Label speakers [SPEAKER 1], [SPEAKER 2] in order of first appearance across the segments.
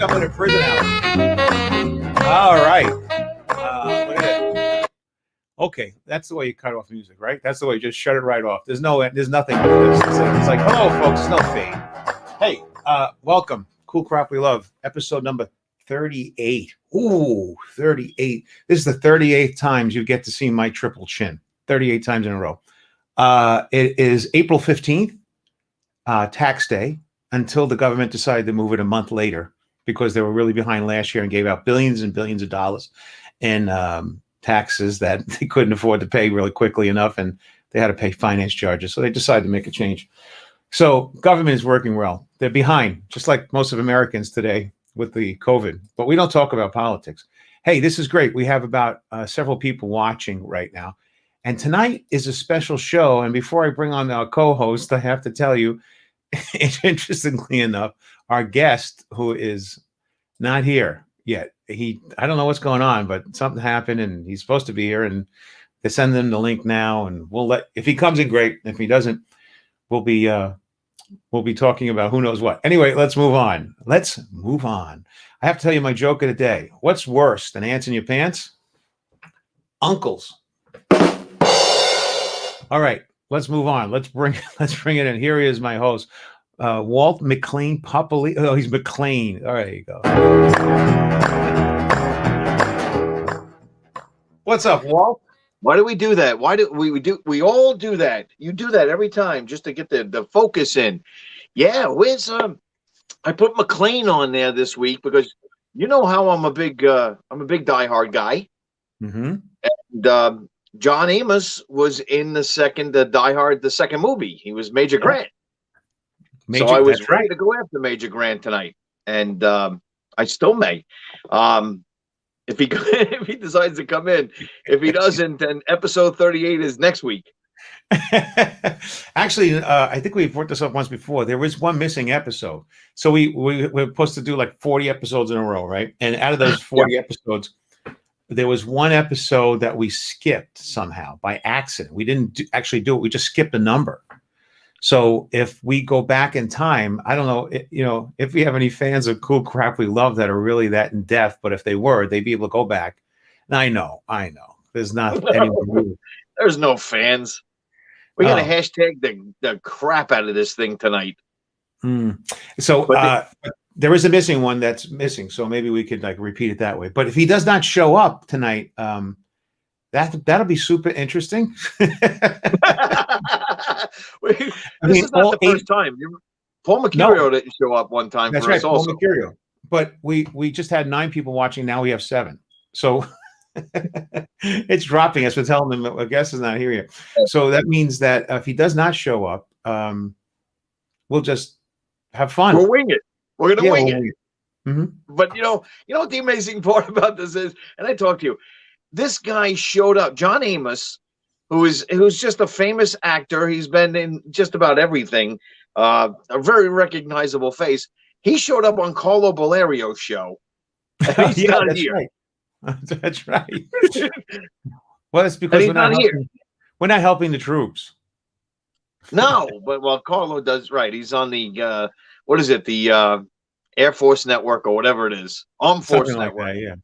[SPEAKER 1] coming to prison hours. All right. Look at that. Okay, that's the way you cut off music, right? That's the way you just shut it right off. There's nothing. It's like, hello, folks. There's no fade. Hey, welcome. Cool Crap We Love, episode number 38. Ooh, 38. This is the 38th times you get to see my triple chin. 38 times in a row. It is April 15th, tax day, until the government decided to move it a month later because they were really behind last year and gave out billions and billions of dollars in taxes that they couldn't afford to pay really quickly enough, and they had to pay finance charges. So they decided to make a change. So government is working well. They're behind, just like most of Americans today with the COVID. But we don't talk about politics. Hey, this is great. We have about several people watching right now. And tonight is a special show. And before I bring on our co-host, I have to tell you, interestingly enough, our guest, who is not here yet, I don't know what's going on, but something happened and he's supposed to be here, and they send him the link now, and if he comes in, great. If he doesn't, we'll be talking about who knows what. Anyway, let's move on. I have to tell you my joke of the day. What's worse than ants in your pants? Uncles. All right, let's move on. Let's bring it in. Here he is, my host, Walt McLean Popoli. Oh, he's McLean. All right, there you go. What's up, Walt?
[SPEAKER 2] Why do we do that? Why do we all do that? You do that every time just to get the focus in. Yeah, where's I put McLean on there this week because you know how I'm a big Die Hard guy.
[SPEAKER 1] Mm-hmm.
[SPEAKER 2] And John Amos was in the Die Hard, the second movie. He was Major Grant. So I was ready to go after Major Grant tonight, and I still may. If he decides to come in. If he doesn't, then episode 38 is next week.
[SPEAKER 1] Actually, I think we brought this up once before. There was one missing episode. So we're supposed to do like 40 episodes in a row, right? And out of those 40 episodes, there was one episode that we skipped somehow by accident. We didn't actually do it. We just skipped a number. So if we go back in time, I don't know, if we have any fans of Cool Crap We Love that are really that in depth, but if they were, they'd be able to go back. And I know. There's not anyone.
[SPEAKER 2] There's no fans. We're going to hashtag the crap out of this thing tonight.
[SPEAKER 1] So there is a missing one that's missing. So maybe we could repeat it that way. But if he does not show up tonight, that'll be super interesting.
[SPEAKER 2] This is not the first time. Paul Mercurio didn't show up one time.
[SPEAKER 1] That's right, Paul Mercurio. But we just had 9 people watching. Now we have 7. So it's dropping us. We're telling them a guest is not here yet. So that means that if he does not show up, we'll just have fun.
[SPEAKER 2] We'll wing it. We're going to wing it.
[SPEAKER 1] Mm-hmm.
[SPEAKER 2] But you know what the amazing part about this is, and I talked to you, this guy showed up, John Amos, who's just a famous actor. He's been in just about everything, a very recognizable face. He showed up on Carlo Bollerio's show. He's not here.
[SPEAKER 1] Right. That's right. Well, it's because we're not helping the troops.
[SPEAKER 2] No, but Carlo does right. He's on the what is it? The Air Force Network or whatever it is. Armed Force Network.
[SPEAKER 1] Like that, yeah.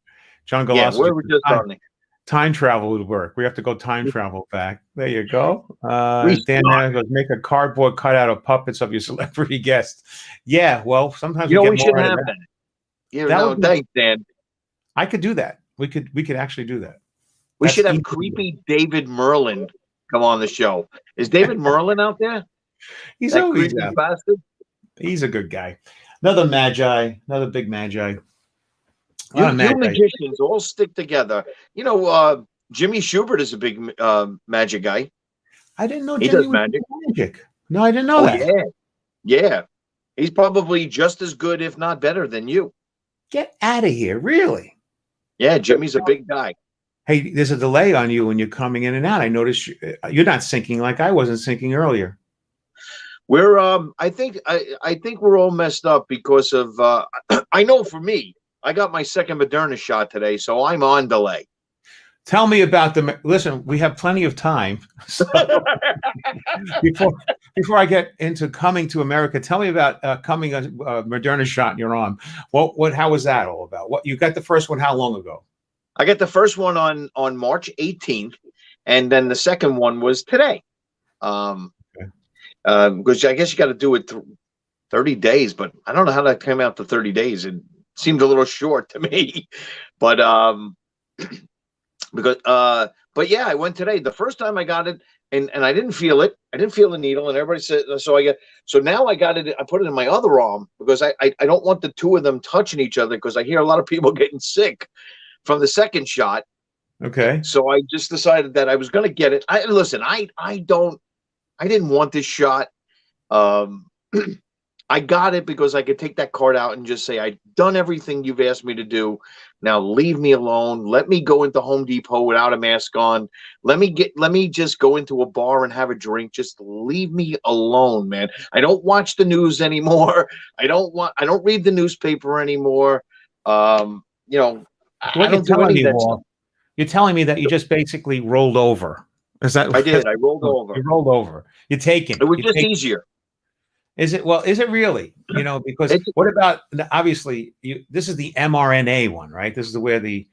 [SPEAKER 1] John Galassi.
[SPEAKER 2] Yeah, we're just on the
[SPEAKER 1] time travel would work. We have to go time travel back. There you go. Dan goes, make a cardboard cutout of puppets of your celebrity guest. Yeah, well, sometimes
[SPEAKER 2] we should have that. Thanks, Dan.
[SPEAKER 1] I could do that. We could actually do that.
[SPEAKER 2] We should have creepy David Merlin come on the show. Is David Merlin out there?
[SPEAKER 1] He's always a bastard. He's a good guy. Another big magi.
[SPEAKER 2] You magicians all stick together. Jimmy Schubert is a big magic guy.
[SPEAKER 1] I didn't know
[SPEAKER 2] he does magic.
[SPEAKER 1] No, I didn't know that.
[SPEAKER 2] Yeah. He's probably just as good, if not better, than you.
[SPEAKER 1] Get out of here. Really?
[SPEAKER 2] Yeah, Jimmy's a big guy.
[SPEAKER 1] Hey, there's a delay on you when you're coming in and out. I noticed you're not syncing like I wasn't syncing earlier.
[SPEAKER 2] We're I think we're all messed up because of I know for me, I got my second Moderna shot today, so I'm on delay.
[SPEAKER 1] Tell me about the. Listen, we have plenty of time. So before I get into coming to America, tell me about coming a Moderna shot in your arm. How was that all about? What you got the first one? How long ago?
[SPEAKER 2] I got the first one on March 18th, and then the second one was today. Because I guess you got to do it 30 days, but I don't know how that came out to 30 days. It seemed a little short to me, but but yeah, I went today. The first time I got it, and I didn't feel it. I didn't feel the needle, and everybody said so now I got it. I put it in my other arm because I don't want the two of them touching each other, because I hear a lot of people getting sick from the second shot.
[SPEAKER 1] Okay.
[SPEAKER 2] So I just decided that I was going to get it. I didn't want this shot. I got it because I could take that card out and just say, I've done everything you've asked me to do. Now leave me alone. Let me go into Home Depot without a mask on. Let me just go into a bar and have a drink. Just leave me alone, man. I don't watch the news anymore. I don't read the newspaper anymore. I don't do any of that stuff.
[SPEAKER 1] You're telling me that you just basically rolled over. Is that?
[SPEAKER 2] I did. I rolled over.
[SPEAKER 1] You rolled over. You're taking.
[SPEAKER 2] It was just easier.
[SPEAKER 1] Is it? Well, is it really? Because what about, obviously, this is the mRNA one, right? This is where the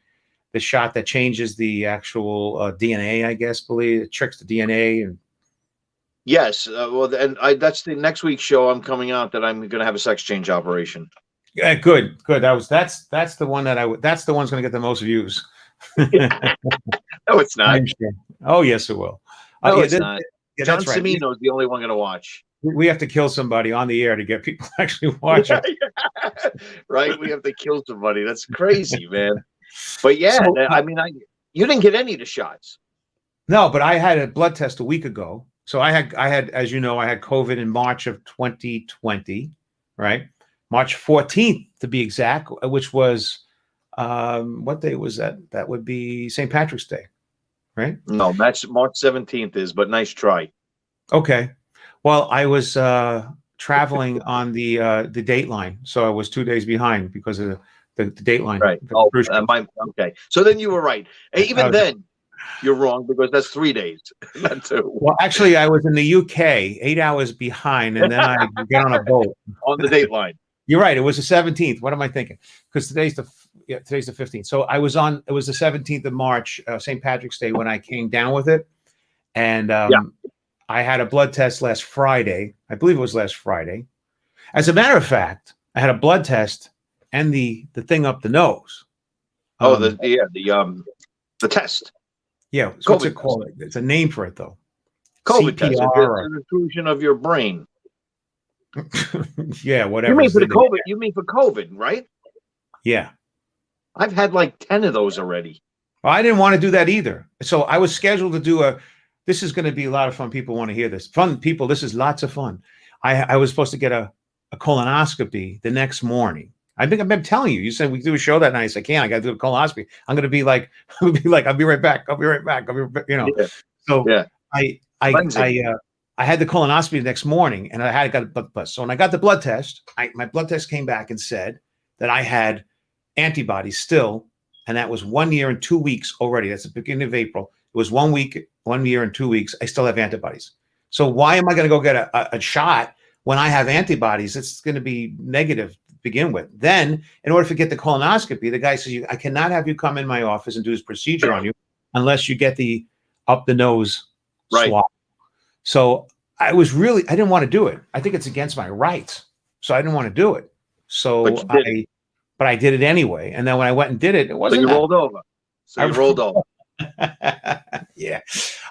[SPEAKER 1] shot that changes the actual DNA, I guess, it tricks the DNA. And
[SPEAKER 2] yes. That's the next week's show. I'm coming out that I'm going to have a sex change operation.
[SPEAKER 1] Yeah, good. That's the one that's the one's going to get the most views.
[SPEAKER 2] No, it's not.
[SPEAKER 1] Sure. Oh, yes, it will.
[SPEAKER 2] No, it's not.
[SPEAKER 1] Yeah,
[SPEAKER 2] John
[SPEAKER 1] right.
[SPEAKER 2] Cimino is the only one going to watch.
[SPEAKER 1] We have to kill somebody on the air to get people to actually watch it.
[SPEAKER 2] Right? We have to kill somebody. That's crazy, man. But yeah, you didn't get any of the shots.
[SPEAKER 1] No, but I had a blood test a week ago. So I had, as you know, I had COVID in March of 2020, right? March 14th to be exact, which was, what day was that? That would be St. Patrick's Day, right?
[SPEAKER 2] No, that's March 17th is, but nice try.
[SPEAKER 1] Okay. Well, I was traveling on the Dateline, so I was 2 days behind because of the Dateline.
[SPEAKER 2] Right. Okay. So then you were right. Even then, you're wrong, because that's 3 days, not 2.
[SPEAKER 1] Well, actually, I was in the UK, 8 hours behind, and then I get on a boat
[SPEAKER 2] on the Dateline.
[SPEAKER 1] You're right. It was the 17th. What am I thinking? Because today's the 15th. So it was the 17th of March, St. Patrick's Day, when I came down with it, and I had a blood test last Friday. I believe it was last Friday. As a matter of fact, I had a blood test and the thing up the nose.
[SPEAKER 2] The test.
[SPEAKER 1] Yeah. So what's it called? It's a name for it, though.
[SPEAKER 2] COVID test. It's an intrusion of your brain.
[SPEAKER 1] Yeah, whatever.
[SPEAKER 2] You mean for the COVID? You mean for COVID, right?
[SPEAKER 1] Yeah.
[SPEAKER 2] I've had like 10 of those already.
[SPEAKER 1] Well, I didn't want to do that either. So I was scheduled to do this is going to be a lot of fun. People want to hear this. Fun, people, this is lots of fun. I was supposed to get a colonoscopy the next morning. I think I've been telling you. You said we do a show that night. I said, I got to do a colonoscopy. I'm going to be like, I'll be right back.
[SPEAKER 2] Yeah.
[SPEAKER 1] So yeah. I had the colonoscopy the next morning, and I got a blood test. So when I got the blood test, my blood test came back and said that I had antibodies still, and that was 1 year and 2 weeks already. That's the beginning of April. It was 1 week, 1 year and 2 weeks. I still have antibodies. So why am I going to go get a shot when I have antibodies? It's going to be negative to begin with. Then, in order to get the colonoscopy, the guy says, I cannot have you come in my office and do this procedure on you unless you get the up the nose swab. So I didn't want to do it. I think it's against my rights. So I didn't want to do it. So but I did it anyway. And then when I went and did it, it wasn't.
[SPEAKER 2] So you rolled over. I rolled over.
[SPEAKER 1] Yeah.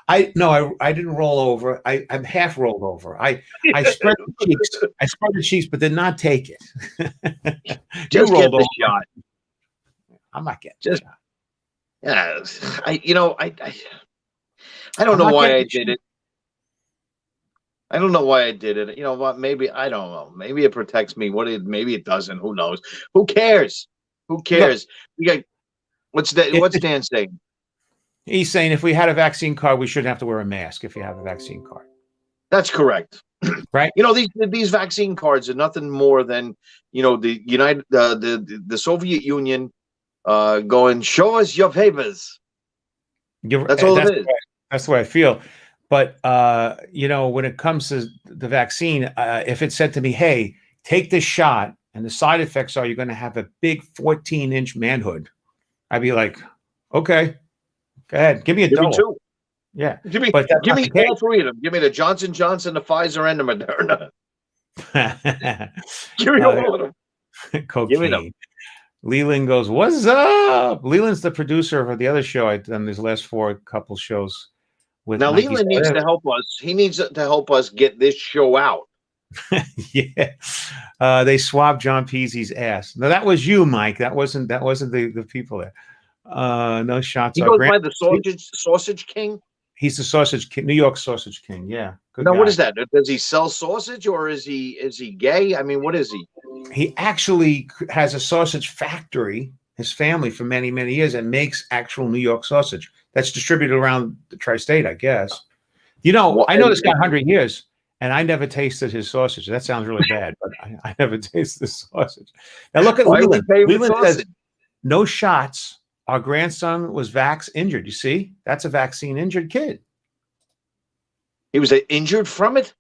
[SPEAKER 1] I didn't roll over. I'm half rolled over. I spread the cheeks. I spread the cheeks, but did not take it.
[SPEAKER 2] Just get the shot.
[SPEAKER 1] I'm not getting
[SPEAKER 2] just. Yeah. I don't know why I did it. I don't know why I did it. You know what? Maybe, I don't know. Maybe it protects me. Maybe it doesn't. Who knows? Who cares? Who cares? What's Dan saying?
[SPEAKER 1] He's saying if we had a vaccine card, we shouldn't have to wear a mask if you have a vaccine card.
[SPEAKER 2] That's correct.
[SPEAKER 1] Right?
[SPEAKER 2] These vaccine cards are nothing more than, the Soviet Union going, show us your papers. That's all it is.
[SPEAKER 1] That's the way I feel. But when it comes to the vaccine, if it said to me, "Hey, take this shot, and the side effects are you're going to have a big 14-inch manhood," I'd be like, "Okay, go ahead, give me a double."
[SPEAKER 2] Me two.
[SPEAKER 1] Yeah,
[SPEAKER 2] give me all three of them. Give me the Johnson & Johnson, the Pfizer, and the Moderna. Give me all of them.
[SPEAKER 1] Cocaine. Give me them. Leland goes, "What's up?" Leland's the producer of the other show I've done these last couple shows with.
[SPEAKER 2] Now Leland needs to help us. He needs to help us get this show out.
[SPEAKER 1] Yeah, they swabbed John Peasy's ass. No, that was you, Mike. That wasn't the people there. No shots.
[SPEAKER 2] He goes by the Sausage King.
[SPEAKER 1] He's the Sausage King, New York Sausage King. Yeah.
[SPEAKER 2] Now, what is that? Does he sell sausage, or is he gay? I mean, what is he?
[SPEAKER 1] He actually has a sausage factory, his family, for many, many years, and makes actual New York sausage that's distributed around the tri-state, I guess. I know this guy 100 years, and I never tasted his sausage. That sounds really bad, but I never tasted the sausage. Now look at Leland. Leland says, "No shots. Our grandson was vax injured." You see, that's a vaccine injured kid.
[SPEAKER 2] He was injured from it?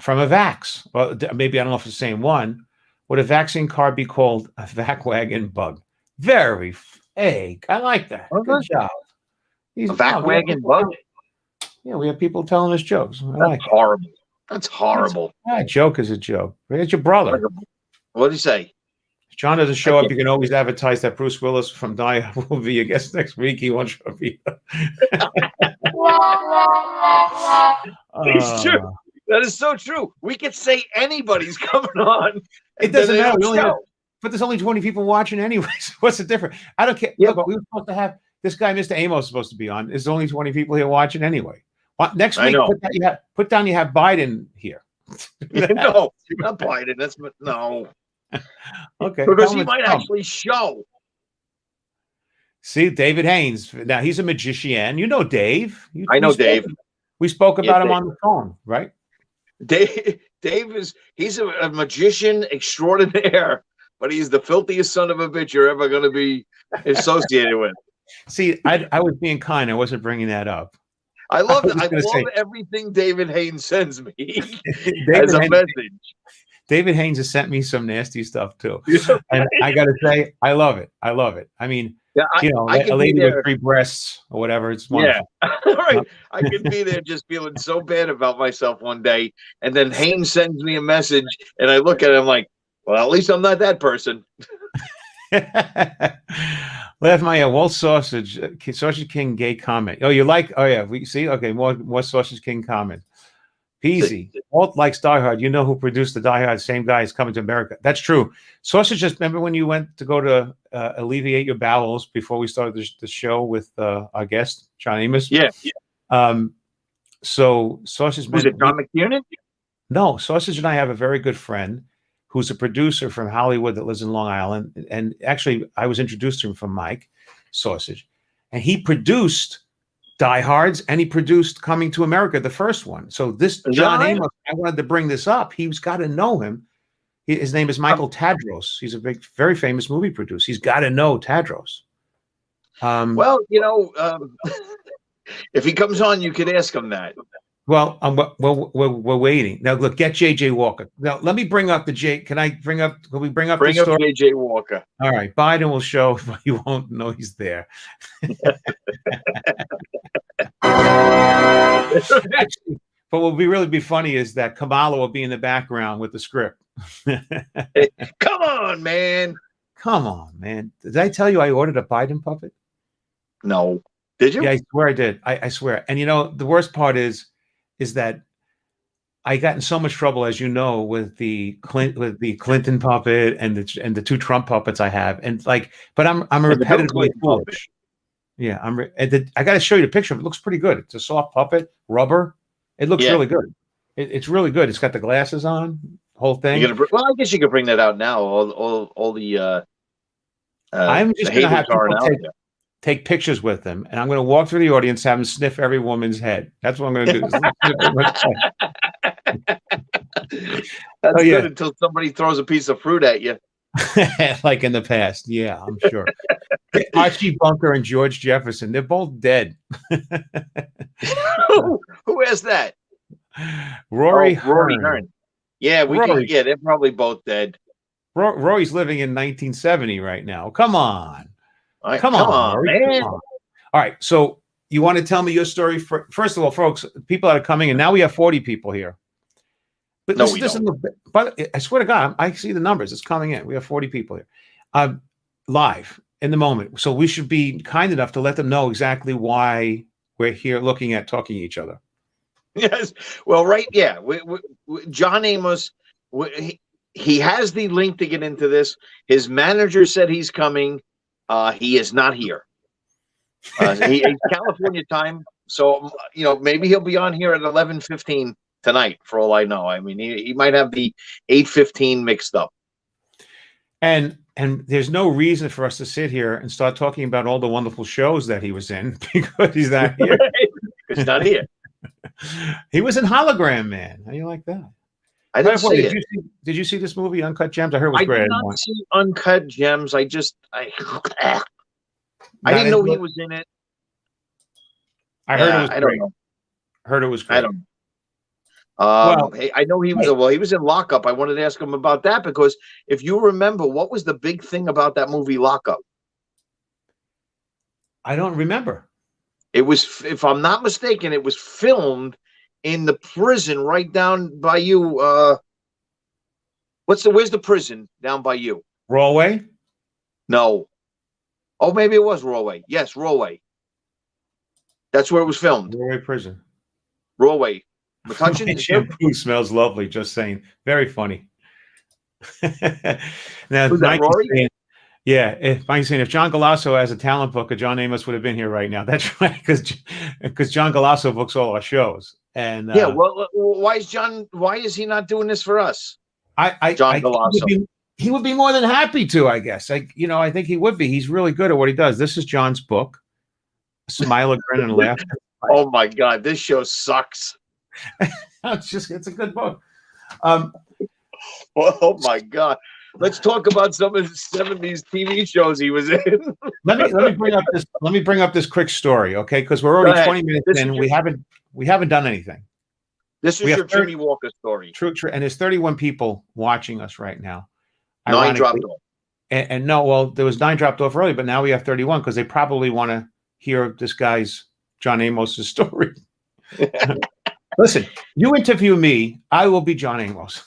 [SPEAKER 1] From a vax. Well, maybe I don't know if it's the same one. Would a vaccine card be called a vac wagon bug? Very fake. I like that. Good job.
[SPEAKER 2] A vac wagon bug?
[SPEAKER 1] Yeah, we have people telling us jokes.
[SPEAKER 2] That's horrible. That's horrible.
[SPEAKER 1] A joke is a joke. It's your brother.
[SPEAKER 2] What did he say?
[SPEAKER 1] If John doesn't show up, you can always advertise that Bruce Willis from Die Hard will be your guest next week. He won't show up either.
[SPEAKER 2] It's true. That is so true. We could say anybody's coming on.
[SPEAKER 1] It doesn't matter. But there's only 20 people watching anyways. What's the difference? I don't care. Yeah, but we were supposed to have this guy, Mr. Amos, supposed to be on. There's only 20 people here watching anyway. Next week, put down you have Biden here.
[SPEAKER 2] No, not Biden. No.
[SPEAKER 1] Okay.
[SPEAKER 2] Because he might actually show.
[SPEAKER 1] See, David Haynes. Now, he's a magician. You know Dave.
[SPEAKER 2] I know Dave.
[SPEAKER 1] We spoke about him on the phone, right?
[SPEAKER 2] Dave he's a magician extraordinaire, but he's the filthiest son of a bitch you're ever going to be associated with.
[SPEAKER 1] See, I was being kind. I wasn't bringing that up.
[SPEAKER 2] I love everything David Haynes sends me as a message.
[SPEAKER 1] David Haynes has sent me some nasty stuff too. And I got to say, I love it. I love it. I mean, a lady with 3 breasts or whatever. It's wonderful.
[SPEAKER 2] Yeah. Right. I could be there just feeling so bad about myself one day. And then Haynes sends me a message and I look at it. I'm like, well, at least I'm not that person.
[SPEAKER 1] Left my Walt Sausage King gay comment. Oh, you like? Oh yeah, we see. Okay, more Sausage King comment. Peasy. Walt likes Die Hard. You know who produced the Die Hard? Same guy is Coming to America. That's true. Sausage. Just remember when you went to go to alleviate your bowels before we started the show with our guest John Amos.
[SPEAKER 2] Yeah.
[SPEAKER 1] So Sausage.
[SPEAKER 2] Was it John McTiernan?
[SPEAKER 1] No, Sausage and I have a very good friend who's a producer from Hollywood that lives in Long Island. And actually, I was introduced to him from Mike Sausage. And he produced Die Hards, and he produced Coming to America, the first one. So this John Amos, I wanted to bring this up. He's got to know him. His name is Michael Tadros. He's a very famous movie producer. He's got to know Tadros.
[SPEAKER 2] Well, if he comes on, you could ask him that.
[SPEAKER 1] Well, we're waiting. Now, look, get J.J. Walker. Now, let me bring up the J. Can we bring up the story?
[SPEAKER 2] J.J. Walker.
[SPEAKER 1] All right. Biden will show, but you won't know he's there. Actually, but what will really be funny is that Kamala will be in the background with the script.
[SPEAKER 2] Hey, come on, man.
[SPEAKER 1] Come on, man. Did I tell you I ordered a Biden puppet?
[SPEAKER 2] No. Did you?
[SPEAKER 1] Yeah, I swear I did. I swear. And the worst part is that I got in so much trouble, as you know, with the Clinton puppet and the 2 Trump puppets I have, but I'm repetitively foolish. Yeah, I got to show you the picture. It looks pretty good. It's a soft puppet, rubber. It looks really good. It's really good. It's got the glasses on, whole thing.
[SPEAKER 2] Well, I guess you could bring that out now. All the.
[SPEAKER 1] I'm just going to have to take pictures with them, and I'm going to walk through the audience, have them sniff every woman's head. That's what I'm going to do.
[SPEAKER 2] That's good until somebody throws a piece of fruit at you.
[SPEAKER 1] Like in the past. Yeah, I'm sure. Archie Bunker and George Jefferson. They're both dead.
[SPEAKER 2] Who has that?
[SPEAKER 1] Rory
[SPEAKER 2] Hearn. Yeah, they're probably both dead.
[SPEAKER 1] Rory's living in 1970 right now. Come on. Come on, Rory,
[SPEAKER 2] man.
[SPEAKER 1] Come on. All right. So you want to tell me your story? First of all, folks, people that are coming, and now we have 40 people here. But
[SPEAKER 2] no, we don't.
[SPEAKER 1] But I swear to God, I see the numbers. It's coming in. We have 40 people here. Live in the moment. So we should be kind enough to let them know exactly why we're here looking at talking to each other.
[SPEAKER 2] Yes. Well, right. Yeah. John Amos, he has the link to get into this. His manager said he's coming. He is not here. He's California time. So, maybe he'll be on here at 11:15 tonight, for all I know. I mean, he might have the 8:15 mixed up.
[SPEAKER 1] And there's no reason for us to sit here and start talking about all the wonderful shows that he was in because he's not here.
[SPEAKER 2] He's not here.
[SPEAKER 1] He was in Hologram Man. How do you like that?
[SPEAKER 2] I didn't see it.
[SPEAKER 1] Did you see this movie, Uncut Gems? I heard it was great.
[SPEAKER 2] I did not see Uncut Gems. I didn't know he was in it.
[SPEAKER 1] I heard it was great.
[SPEAKER 2] I don't know.
[SPEAKER 1] Heard it was great.
[SPEAKER 2] I don't know. Hey, I know he was. Well, he was in Lockup. I wanted to ask him about that because if you remember, what was the big thing about that movie, Lockup?
[SPEAKER 1] I don't remember.
[SPEAKER 2] It was, if I'm not mistaken, it was filmed in the prison right down by you. Where's the prison down by you?
[SPEAKER 1] Rawway?
[SPEAKER 2] No. Oh, maybe it was Rawway. Yes, Rawway. That's where it was filmed.
[SPEAKER 1] Rawway Prison.
[SPEAKER 2] Rawway.
[SPEAKER 1] Metuchen shampoo smells lovely. Just saying. Very funny. Now,
[SPEAKER 2] who's that, Rory?
[SPEAKER 1] Yeah, if John Galasso has a talent book, John Amos would have been here right now. That's right, because John Galasso books all our shows. And
[SPEAKER 2] yeah, well, why is he not doing this for us? John Galasso.
[SPEAKER 1] He would be more than happy to, I guess. I think he would be. He's really good at what he does. This is John's book. Smile, a grin, and laugh.
[SPEAKER 2] Oh my God, this show sucks.
[SPEAKER 1] It's a good book.
[SPEAKER 2] Oh my God. Let's talk about some of the 70s TV shows he was in.
[SPEAKER 1] let me bring up this quick story, okay? Because we're already 20 minutes in. We haven't done anything.
[SPEAKER 2] This is your Jimmy Walker story.
[SPEAKER 1] True. And there's 31 people watching us right now.
[SPEAKER 2] 9 dropped off.
[SPEAKER 1] And no, well, there was 9 dropped off early, but now we have 31 because they probably want to hear this guy's John Amos's story. Listen, you interview me, I will be John Amos.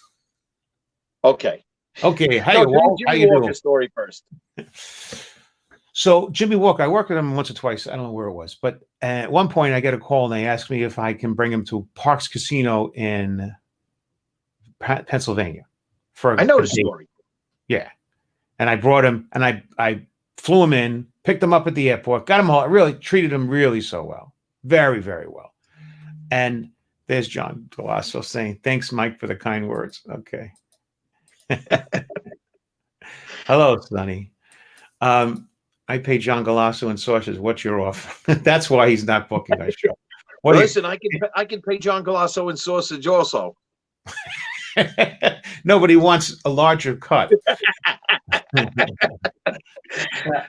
[SPEAKER 2] Okay.
[SPEAKER 1] Hey, Walt, how you doing?
[SPEAKER 2] Story first.
[SPEAKER 1] So Jimmy Walker, I worked with him once or twice. I don't know where it was, but at one point I get a call and they asked me if I can bring him to Parks Casino in Pennsylvania.
[SPEAKER 2] I know the story.
[SPEAKER 1] Yeah, and I brought him and I flew him in, picked him up at the airport, got him all. Really treated him really so well, very, very well. And there's John Galasso saying, "Thanks, Mike, for the kind words." Okay. Hello, Sonny. I pay John Galasso and sauces. What's your offer? That's why he's not booking our show.
[SPEAKER 2] Listen, I can pay John Galasso and sausage also.
[SPEAKER 1] Nobody wants a larger cut.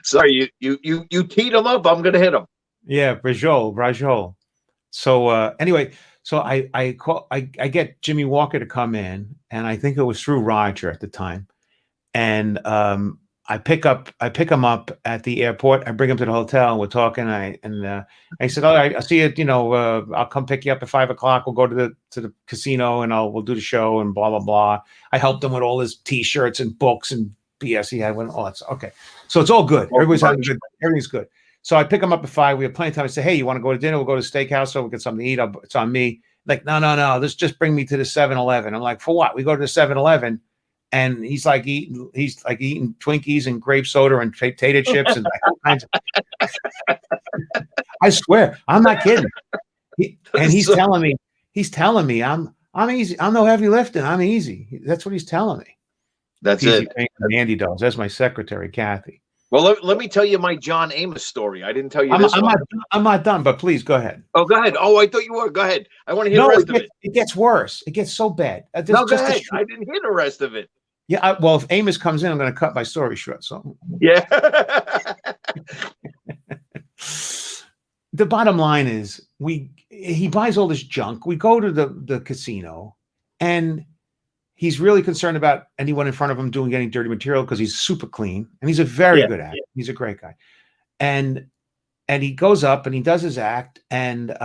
[SPEAKER 2] Sorry, you teed him up. I'm gonna hit him.
[SPEAKER 1] Yeah, Brajol. So anyway. So I get Jimmy Walker to come in, and I think it was through Roger at the time, and I pick him up at the airport. I bring him to the hotel, and we're talking. I said, "All right, I'll see you. I'll come pick you up at 5 o'clock. We'll go to the casino, and we'll do the show, and blah blah blah." I helped him with all his T-shirts and books and BS he had. All that stuff. Okay, so it's all good. Everything's good. So I pick him up at 5. We have plenty of time. I say, "Hey, you want to go to dinner? We'll go to the steakhouse, or we'll get something to eat. It's on me." Like, no. Just bring me to the 7-Eleven. I'm like, for what? We go to the 7-Eleven, and he's like eating Twinkies and grape soda and potato chips and like all kinds of. I swear, I'm not kidding. He's telling me I'm easy. I'm no heavy lifting. I'm easy. That's what he's telling me.
[SPEAKER 2] That's it.
[SPEAKER 1] Andy does. That's my secretary, Kathy.
[SPEAKER 2] Well, let me tell you my John Amos story. I didn't tell you this.
[SPEAKER 1] I'm not done, but please go ahead.
[SPEAKER 2] Oh, go ahead. Oh, I thought you were. Go ahead. I want to hear the rest of it.
[SPEAKER 1] It gets worse. It gets so bad.
[SPEAKER 2] No, go ahead. I didn't hear the rest of it.
[SPEAKER 1] Yeah. Well, if Amos comes in, I'm going to cut my story short. So
[SPEAKER 2] yeah.
[SPEAKER 1] the bottom line is he buys all this junk. We go to the casino, and he's really concerned about anyone in front of him doing any dirty material because he's super clean and he's a very good actor. He's a great guy. And he goes up and he does his act. And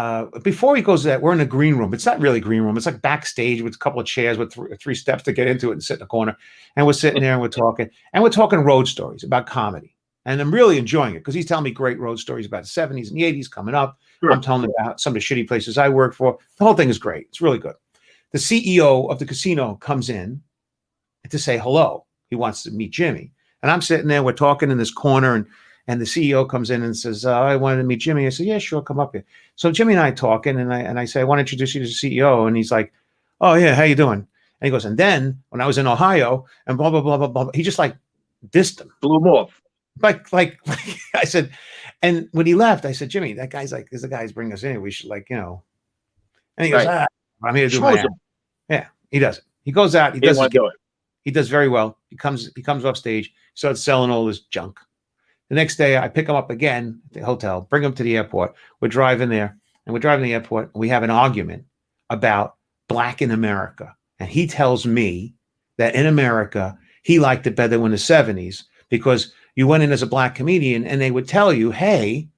[SPEAKER 1] before he goes to that, we're in a green room. It's not really a green room. It's like backstage with a couple of chairs with three steps to get into it and sit in the corner. And we're sitting there and we're talking. And we're talking road stories about comedy. And I'm really enjoying it because he's telling me great road stories about the 70s and the 80s coming up. Sure. I'm telling him about some of the shitty places I work for. The whole thing is great. It's really good. The CEO of the casino comes in to say hello. He wants to meet Jimmy. And I'm sitting there. We're talking in this corner. And the CEO comes in and says, I wanted to meet Jimmy. I said, yeah, sure, come up here. So Jimmy and I talking, and I say, I want to introduce you to the CEO. And he's like, oh, yeah, how you doing? And he goes, and then when I was in Ohio and blah, blah, blah, blah, blah, he just like dissed him.
[SPEAKER 2] Blew him off.
[SPEAKER 1] Like I said, and when he left, I said, Jimmy, that guy's like, this is the guy's bringing us in. We should And he goes, I'm here to do my act. Yeah, he does it. He goes out. He does it. He does very well. He comes off stage, starts selling all this junk. The next day, I pick him up again at the hotel, bring him to the airport. We're driving there, and we're driving to the airport. And we have an argument about black in America. And he tells me that in America, he liked it better in the 70s because you went in as a black comedian, and they would tell you, hey,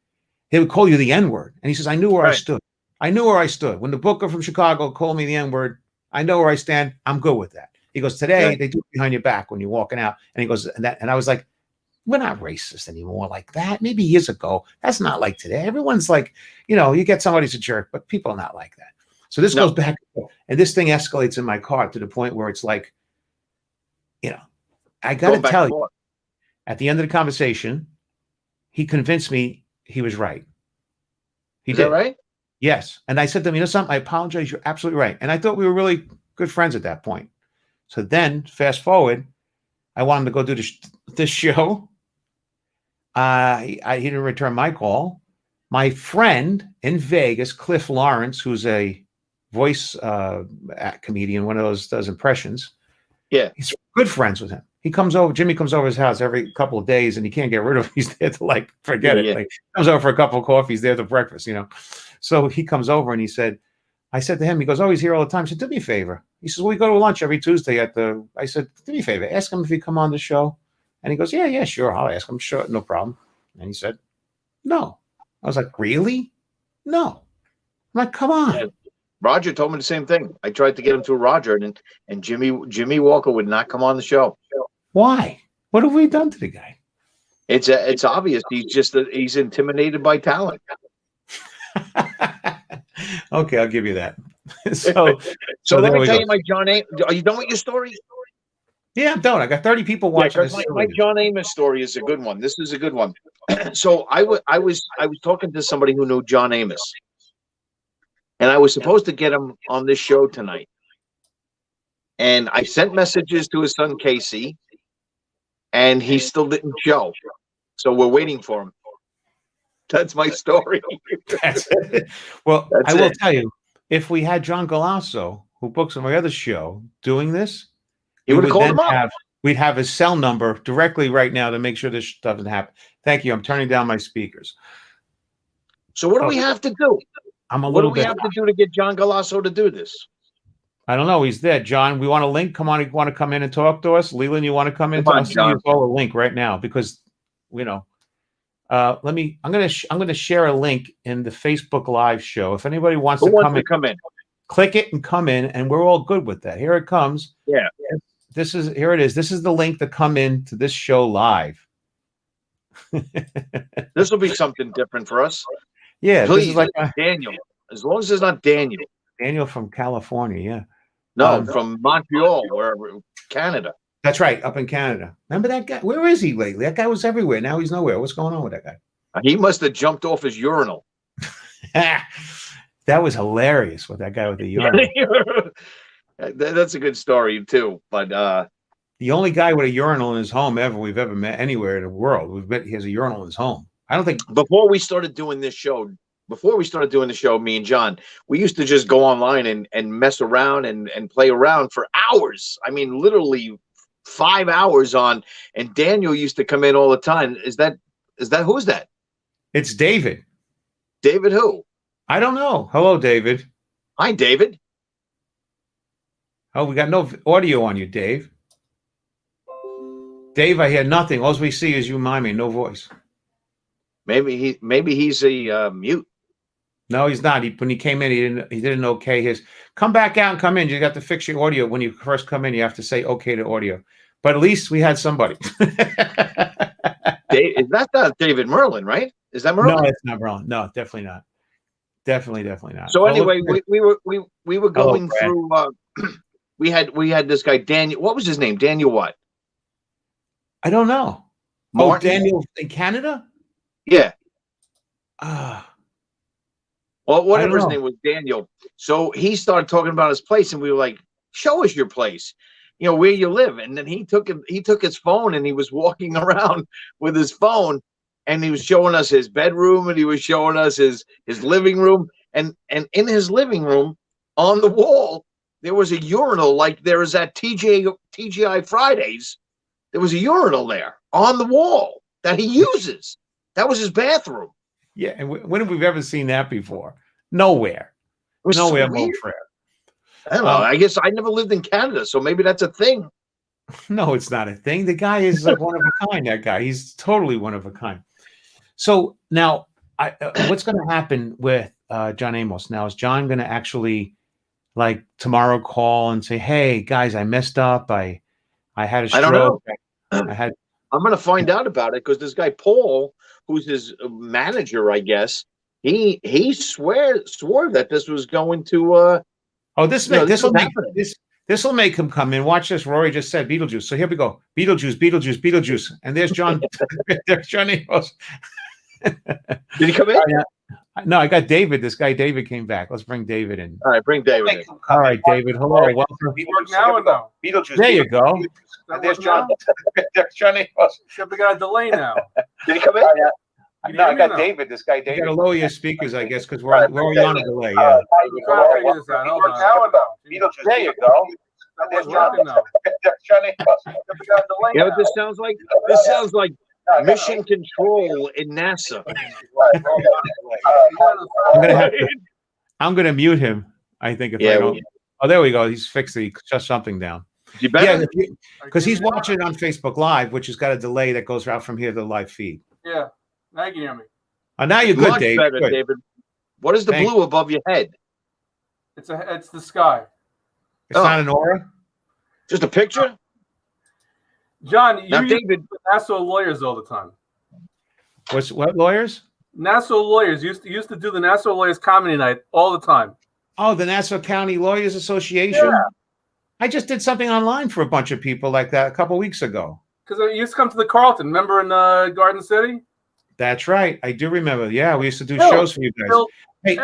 [SPEAKER 1] they would call you the N-word. And he says, I knew where I stood. I knew where I stood. When the booker from Chicago called me the N-word, I know where I stand. I'm good with that. He goes, today, they do it behind your back when you're walking out. And he goes, and I was like, we're not racist anymore like that. Maybe years ago. That's not like today. Everyone's like, you get somebody's a jerk, but people are not like that. So this goes back, and this thing escalates in my car to the point where it's like, I got to tell you, at the end of the conversation, he convinced me he was right. Is that
[SPEAKER 2] right?
[SPEAKER 1] Yes. And I said to him, you know something? I apologize. You're absolutely right. And I thought we were really good friends at that point. So then, fast forward, I wanted to go do this show. He didn't return my call. My friend in Vegas, Cliff Lawrence, who's a voice comedian, one of those does impressions.
[SPEAKER 2] Yeah,
[SPEAKER 1] he's good friends with him. He comes over. Jimmy comes over his house every couple of days, and he can't get rid of him. He's there to forget it. Like, comes over for a couple of coffees, there to breakfast. So he comes over and he said, I said to him, he goes, oh, he's here all the time. I said, do me a favor. He says, well, we go to lunch every Tuesday I said, do me a favor. Ask him if he come on the show. And he goes, yeah, sure. I'll ask him. Sure. No problem. And he said, no. I was like, really? No. I'm like, come on.
[SPEAKER 2] Yeah. Roger told me the same thing. I tried to get him through Roger, and Jimmy Walker would not come on the show.
[SPEAKER 1] Why? What have we done to the guy?
[SPEAKER 2] It's obvious. He's intimidated by talent.
[SPEAKER 1] Okay, I'll give you that. So
[SPEAKER 2] let me tell you my John Amos. Are you done with your story?
[SPEAKER 1] Yeah, I'm done. I got 30 people watching this.
[SPEAKER 2] My John Amos story is a good one. This is a good one. So I was talking to somebody who knew John Amos, and I was supposed to get him on this show tonight. And I sent messages to his son Casey, and he still didn't show. So we're waiting for him. That's my story.
[SPEAKER 1] That's it. Well, I will tell you, if we had John Galasso, who books on my other show, doing this,
[SPEAKER 2] he would have called him up.
[SPEAKER 1] We'd have his cell number directly right now to make sure this doesn't happen. Thank you. I'm turning down my speakers.
[SPEAKER 2] So what do we have to do? What do we have to do to get John Galasso to do this?
[SPEAKER 1] I don't know. He's there. John, we want a link. Come on. You want to come in and talk to us? Leland, you want to come in? I'll send you all a link right now because, I'm going to share a link in the Facebook Live show. If anybody wants to come in, click it and come in, and we're all good with that. Here it comes.
[SPEAKER 2] Yeah.
[SPEAKER 1] Here it is. This is the link to come in to this show live.
[SPEAKER 2] This will be something different for us.
[SPEAKER 1] Yeah.
[SPEAKER 2] Please, this is like Daniel. As long as it's not Daniel.
[SPEAKER 1] Daniel from California, yeah.
[SPEAKER 2] No, from Montreal, Canada.
[SPEAKER 1] That's right, up in Canada. Remember that guy? Where is he lately? That guy was everywhere. Now he's nowhere. What's going on with that guy?
[SPEAKER 2] He must have jumped off his urinal.
[SPEAKER 1] That was hilarious with that guy with the urinal.
[SPEAKER 2] That's a good story too. But
[SPEAKER 1] the only guy with a urinal in his home we've ever met anywhere in the world. He has a urinal in his home. I don't think
[SPEAKER 2] before we started doing the show, me and John, we used to just go online and mess around and play around for hours. I mean, literally 5 hours on. And Daniel used to come in all the time. Who's that?
[SPEAKER 1] It's David.
[SPEAKER 2] David who?
[SPEAKER 1] I don't know. Hello, David.
[SPEAKER 2] Hi, David.
[SPEAKER 1] Oh, we got no audio on you, Dave. Dave, I hear nothing. All we see is you miming, no voice.
[SPEAKER 2] Maybe he's a mute.
[SPEAKER 1] No, he's not. When he came in, he didn't okay his. Come back out and come in. You got to fix your audio. When you first come in, you have to say okay to audio. But at least we had somebody.
[SPEAKER 2] That's not David Merlin, right? Is that Merlin?
[SPEAKER 1] No, it's not Merlin. No, definitely not. Definitely not.
[SPEAKER 2] So anyway, we were going through. We had this guy Daniel. What was his name? Daniel what?
[SPEAKER 1] I don't know.
[SPEAKER 2] Martin?
[SPEAKER 1] Oh, Daniel in Canada?
[SPEAKER 2] Yeah.
[SPEAKER 1] Well,
[SPEAKER 2] whatever his name was, Daniel. So he started talking about his place, and we were like, "Show us your place, where you live." And then he took his phone, and he was walking around with his phone, and he was showing us his bedroom, and he was showing us his living room, and in his living room, on the wall, there was a urinal like there is at TGI Fridays. There was a urinal there on the wall that he uses. That was his bathroom.
[SPEAKER 1] Yeah, and when have we ever seen that before? Nowhere. Nowhere,
[SPEAKER 2] so I don't know. I guess I never lived in Canada, so maybe that's a thing.
[SPEAKER 1] No, it's not a thing. The guy is like one of a kind. That guy, he's totally one of a kind. So now, what's going to happen with John Amos? Now, is John going to actually, like, tomorrow call and say, "Hey guys, I messed up. I had a stroke."
[SPEAKER 2] I don't know.
[SPEAKER 1] I'm
[SPEAKER 2] going to find out about it because this guy Paul, who's his manager, I guess, he swore that this was going to.
[SPEAKER 1] This will make him come in. Watch this. Rory just said Beetlejuice. So here we go. Beetlejuice, and there's John. There's John Amos.
[SPEAKER 2] Did he come in?
[SPEAKER 1] No, I got David. This guy David came back. Let's bring David in.
[SPEAKER 2] All right, bring David in.
[SPEAKER 1] All right, David. Hello, welcome.
[SPEAKER 3] Beetlejuice.
[SPEAKER 1] There you go.
[SPEAKER 3] There's John. There's John Amos.
[SPEAKER 4] Except we got a delay now.
[SPEAKER 3] Did he come in? No, I got David. This guy David.
[SPEAKER 1] You got to lower your speakers, I guess, because we're on a delay. Yeah.
[SPEAKER 3] There you go. There's John. There's John Amos.
[SPEAKER 2] You know what this sounds like? This sounds like mission control in NASA.
[SPEAKER 1] I'm gonna mute him. I think if I don't. Oh, there we go. He's fixed. He shut something down. Yeah, because he's watching it on Facebook Live, which has got a delay that goes out from here to the live feed.
[SPEAKER 4] Yeah, now you can hear me.
[SPEAKER 1] Oh, now you're good,
[SPEAKER 2] Much
[SPEAKER 1] Dave.
[SPEAKER 2] better, David. What is the blue above your head?
[SPEAKER 4] It's the sky.
[SPEAKER 1] It's not an aura.
[SPEAKER 2] Just a picture.
[SPEAKER 4] John,
[SPEAKER 2] now,
[SPEAKER 4] you
[SPEAKER 2] David,
[SPEAKER 4] Nassau lawyers all the time.
[SPEAKER 1] What lawyers?
[SPEAKER 4] Nassau lawyers used to do the Nassau Lawyers Comedy Night all the time.
[SPEAKER 1] Oh, the Nassau County Lawyers Association.
[SPEAKER 4] Yeah.
[SPEAKER 1] I just did something online for a bunch of people like that a couple weeks ago.
[SPEAKER 4] Because I used to come to the Carlton. Remember in Garden City?
[SPEAKER 1] That's right. I do remember. Yeah, we used to do shows for you guys. Hey,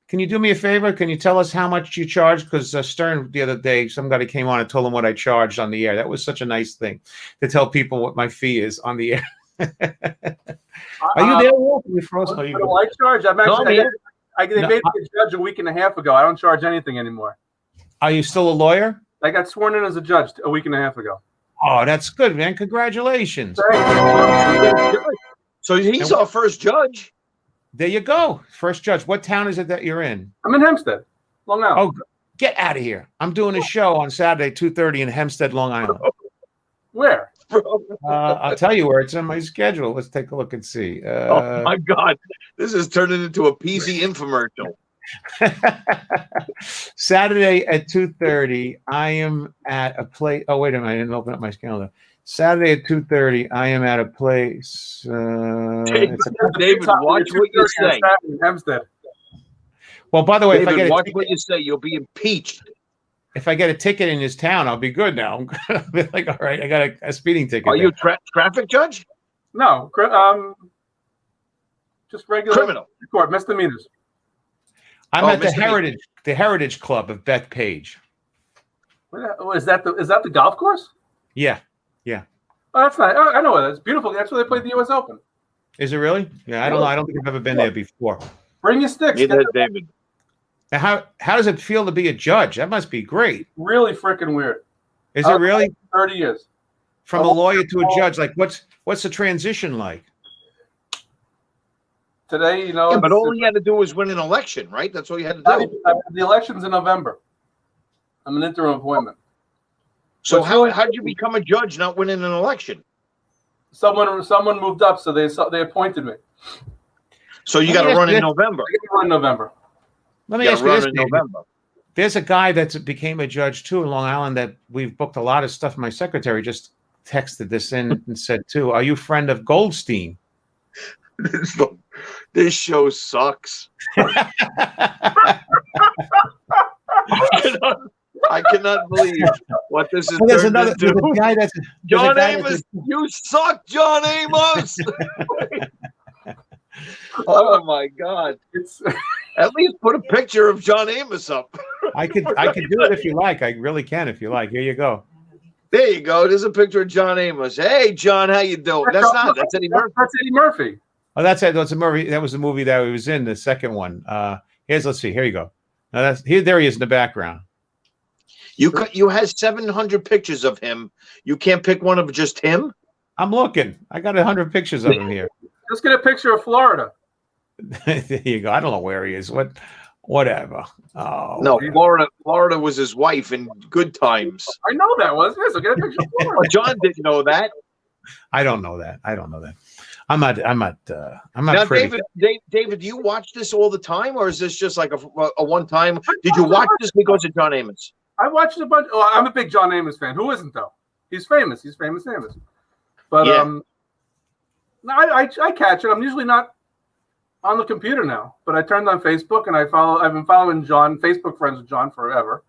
[SPEAKER 1] can you do me a favor? Can you tell us how much you charge? Because Stern the other day, somebody came on and told him what I charged on the air. That was such a nice thing to tell people what my fee is on the air. Are you there, Walt? You frozen?
[SPEAKER 4] What do I charge? They made me a judge a week and a half ago. I don't charge anything anymore.
[SPEAKER 1] Are you still a lawyer?
[SPEAKER 4] I got sworn in as a judge a week and a half ago.
[SPEAKER 1] Oh, that's good, man. Congratulations.
[SPEAKER 2] So he's our first judge.
[SPEAKER 1] There you go. First judge. What town is it that you're in?
[SPEAKER 4] I'm in Hempstead, Long Island.
[SPEAKER 1] Oh, get out of here. I'm doing a show on Saturday, 2:30 in Hempstead, Long Island.
[SPEAKER 4] Where?
[SPEAKER 1] I'll tell you where. It's on my schedule. Let's take a look and see.
[SPEAKER 2] Oh, my God. This is turning into a PZ infomercial.
[SPEAKER 1] Saturday at 2:30, I am at a place. Oh, wait a minute. I didn't open up my calendar. Saturday at 2:30, I am at a place.
[SPEAKER 2] David, watch what you say.
[SPEAKER 1] Well, by the way,
[SPEAKER 2] David,
[SPEAKER 1] if I get
[SPEAKER 2] watch what you say, you'll be impeached.
[SPEAKER 1] If I get a ticket in this town, I'll be good now. I'll be like, all right, I got a speeding ticket.
[SPEAKER 2] Are you a traffic judge?
[SPEAKER 4] No, just regular
[SPEAKER 2] criminal
[SPEAKER 4] court, misdemeanors.
[SPEAKER 1] I'm at the Heritage Club of Bethpage.
[SPEAKER 4] Is that the golf course?
[SPEAKER 1] Yeah.
[SPEAKER 4] Oh, that's nice. Oh, I know it. It's beautiful. That's where they played the U.S. Open.
[SPEAKER 1] Is it really? Yeah, I don't know. I don't think I've ever been there before.
[SPEAKER 4] Bring your sticks.
[SPEAKER 2] David.
[SPEAKER 1] Now, how does it feel to be a judge? That must be great.
[SPEAKER 4] Really freaking weird.
[SPEAKER 1] Is it really?
[SPEAKER 4] 30 years.
[SPEAKER 1] From a lawyer to a judge, like what's the transition like?
[SPEAKER 4] today, you know.
[SPEAKER 2] Yeah, but all he had to do was win an election, right? That's all you had to do.
[SPEAKER 4] The election's in November. I'm an interim appointment.
[SPEAKER 2] So how did you become a judge not winning an election?
[SPEAKER 4] Someone moved up, so they appointed me.
[SPEAKER 2] So you got to run in November.
[SPEAKER 4] I can run in November.
[SPEAKER 1] Let me ask you this, November. There's a guy that became a judge too in Long Island that we've booked a lot of stuff. My secretary just texted this in and said too, "Are you friend of Goldstein?"
[SPEAKER 2] This show sucks. I cannot believe what this is.
[SPEAKER 1] There's another guy that's
[SPEAKER 2] John Amos. You suck, John Amos. Oh my God! At least put a picture of John Amos up.
[SPEAKER 1] I can do it if you like. I really can if you like. Here you go.
[SPEAKER 2] There you go. There's a picture of John Amos. Hey, John, how you doing? That's Eddie Murphy.
[SPEAKER 4] That's Eddie Murphy.
[SPEAKER 1] Oh, that's it. That's a movie. That was the movie that he was in. The second one. Let's see. Here you go. Now that's here. There he is in the background.
[SPEAKER 2] You has 700 pictures of him. You can't pick one of just him.
[SPEAKER 1] I'm looking. I got 100 pictures of him here.
[SPEAKER 4] Let's get a picture of Florida.
[SPEAKER 1] There you go. I don't know where he is. Whatever. Oh
[SPEAKER 2] no, Florida was his wife in Good Times.
[SPEAKER 4] I know that was. Yes, I'll get a picture of Florida.
[SPEAKER 2] Well, John didn't know that.
[SPEAKER 1] I don't know that. I'm not
[SPEAKER 2] now,
[SPEAKER 1] privy.
[SPEAKER 2] David, do you watch this all the time, or is this just like a one time? Did you watch this because of John Amos?
[SPEAKER 4] I watched a bunch. Oh, I'm a big John Amos fan. Who isn't though? He's famous. He's famous Amos. But no, I catch it. I'm usually not on the computer now, but I turned on Facebook and I've been following John, Facebook friends with John forever.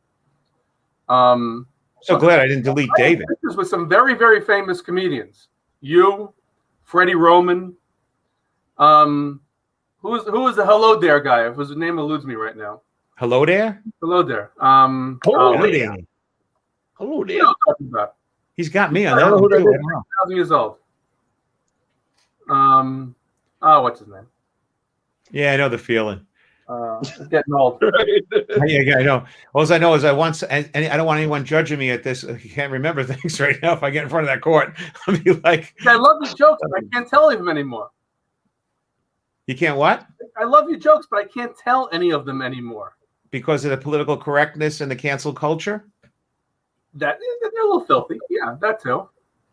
[SPEAKER 1] So glad I didn't delete David.
[SPEAKER 4] Pictures with some very, very famous comedians. You, Freddie Roman. Who was the Hello There guy? His name eludes me right now.
[SPEAKER 1] Hello there.
[SPEAKER 4] Hello there.
[SPEAKER 2] Hello there. Hello there.
[SPEAKER 1] He's got me on
[SPEAKER 4] I
[SPEAKER 1] that
[SPEAKER 4] don't know
[SPEAKER 1] one
[SPEAKER 4] who
[SPEAKER 1] too.
[SPEAKER 4] that is. 1,000 years old. What's his name?
[SPEAKER 1] Yeah, I know the feeling.
[SPEAKER 4] Getting old.
[SPEAKER 1] Yeah, I know. All I know is I don't want anyone judging me at this. I can't remember things right now. If I get in front of that court, I'll be like,
[SPEAKER 4] I love your jokes, but I can't tell them anymore.
[SPEAKER 1] You can't what?
[SPEAKER 4] I love your jokes, but I can't tell any of them anymore.
[SPEAKER 1] Because of the political correctness and the cancel culture?
[SPEAKER 4] They're a little filthy. Yeah, that too.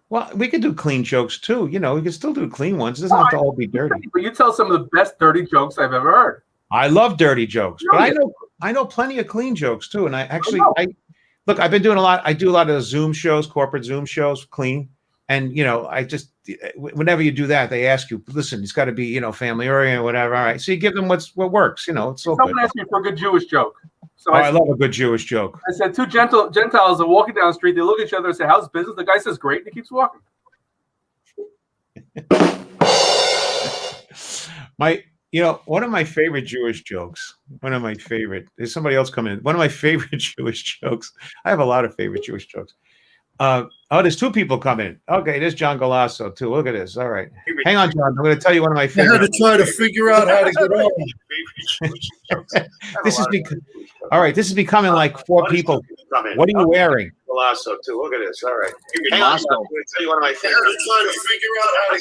[SPEAKER 1] Well, we could do clean jokes too. You know, we can still do clean ones. It doesn't have to all be dirty.
[SPEAKER 4] But you tell some of the best dirty jokes I've ever heard.
[SPEAKER 1] I love dirty jokes, but I know plenty of clean jokes too. And I look, I've been doing a lot. I do a lot of Zoom shows, corporate Zoom shows, clean. And, you know, whenever you do that, they ask you, listen, it's got to be, you know, family oriented, whatever. All right. So you give them what works, you know, it's so
[SPEAKER 4] Someone
[SPEAKER 1] good.
[SPEAKER 4] asked me for a good Jewish joke. So
[SPEAKER 1] I love a good Jewish joke.
[SPEAKER 4] I said, two Gentiles are walking down the street. They look at each other and say, how's business? The guy says, great. And he keeps walking.
[SPEAKER 1] One of my favorite Jewish jokes, there's somebody else coming in. One of my favorite Jewish jokes. I have a lot of favorite Jewish jokes. There's two people coming. Okay, there's John Galasso too. Look at this. All right. Hang on, John. I'm going to tell you one of my favorite.
[SPEAKER 5] I had to try to figure out how to get on.
[SPEAKER 1] This is becoming like four people. What are you wearing?
[SPEAKER 5] Galasso too. Look at this. All right.
[SPEAKER 2] Hang on.
[SPEAKER 5] I'm going to tell you one of my favorites. I had to try to figure out how to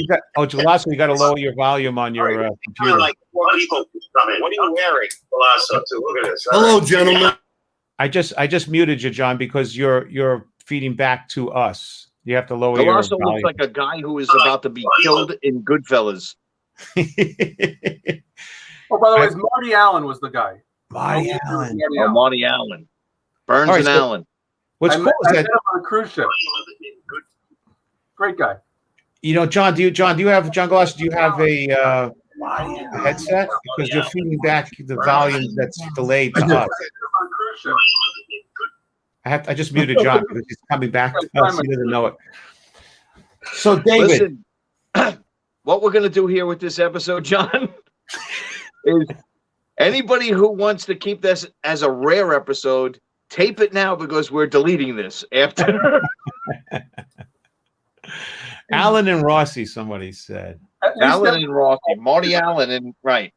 [SPEAKER 5] get on.
[SPEAKER 1] Galasso, you got to lower your volume on your computer.
[SPEAKER 5] Like four people coming. What are you wearing? Galasso too. Look at this. Hello, gentlemen.
[SPEAKER 1] I just muted you, John, because you're feeding back to us. You have to lower your
[SPEAKER 2] also
[SPEAKER 1] volume.
[SPEAKER 2] looks like a guy who is about to be killed in Goodfellas.
[SPEAKER 4] Oh, by the way, Marty Allen was the guy.
[SPEAKER 1] Marty Allen.
[SPEAKER 2] Marty Allen. Burns and Allen.
[SPEAKER 1] What's cool is that
[SPEAKER 4] on a cruise ship. Great guy.
[SPEAKER 1] You know, John Galasso, do you have a headset? Because you're feeding back the volume that's delayed to us. I just muted John because he's coming back to us. He doesn't know it. So, David.
[SPEAKER 2] Listen, what we're going to do here with this episode, John, is anybody who wants to keep this as a rare episode, tape it now because we're deleting this after.
[SPEAKER 1] Allen and Rossi, somebody said.
[SPEAKER 2] Allen and Rossi. Marty Allen and right.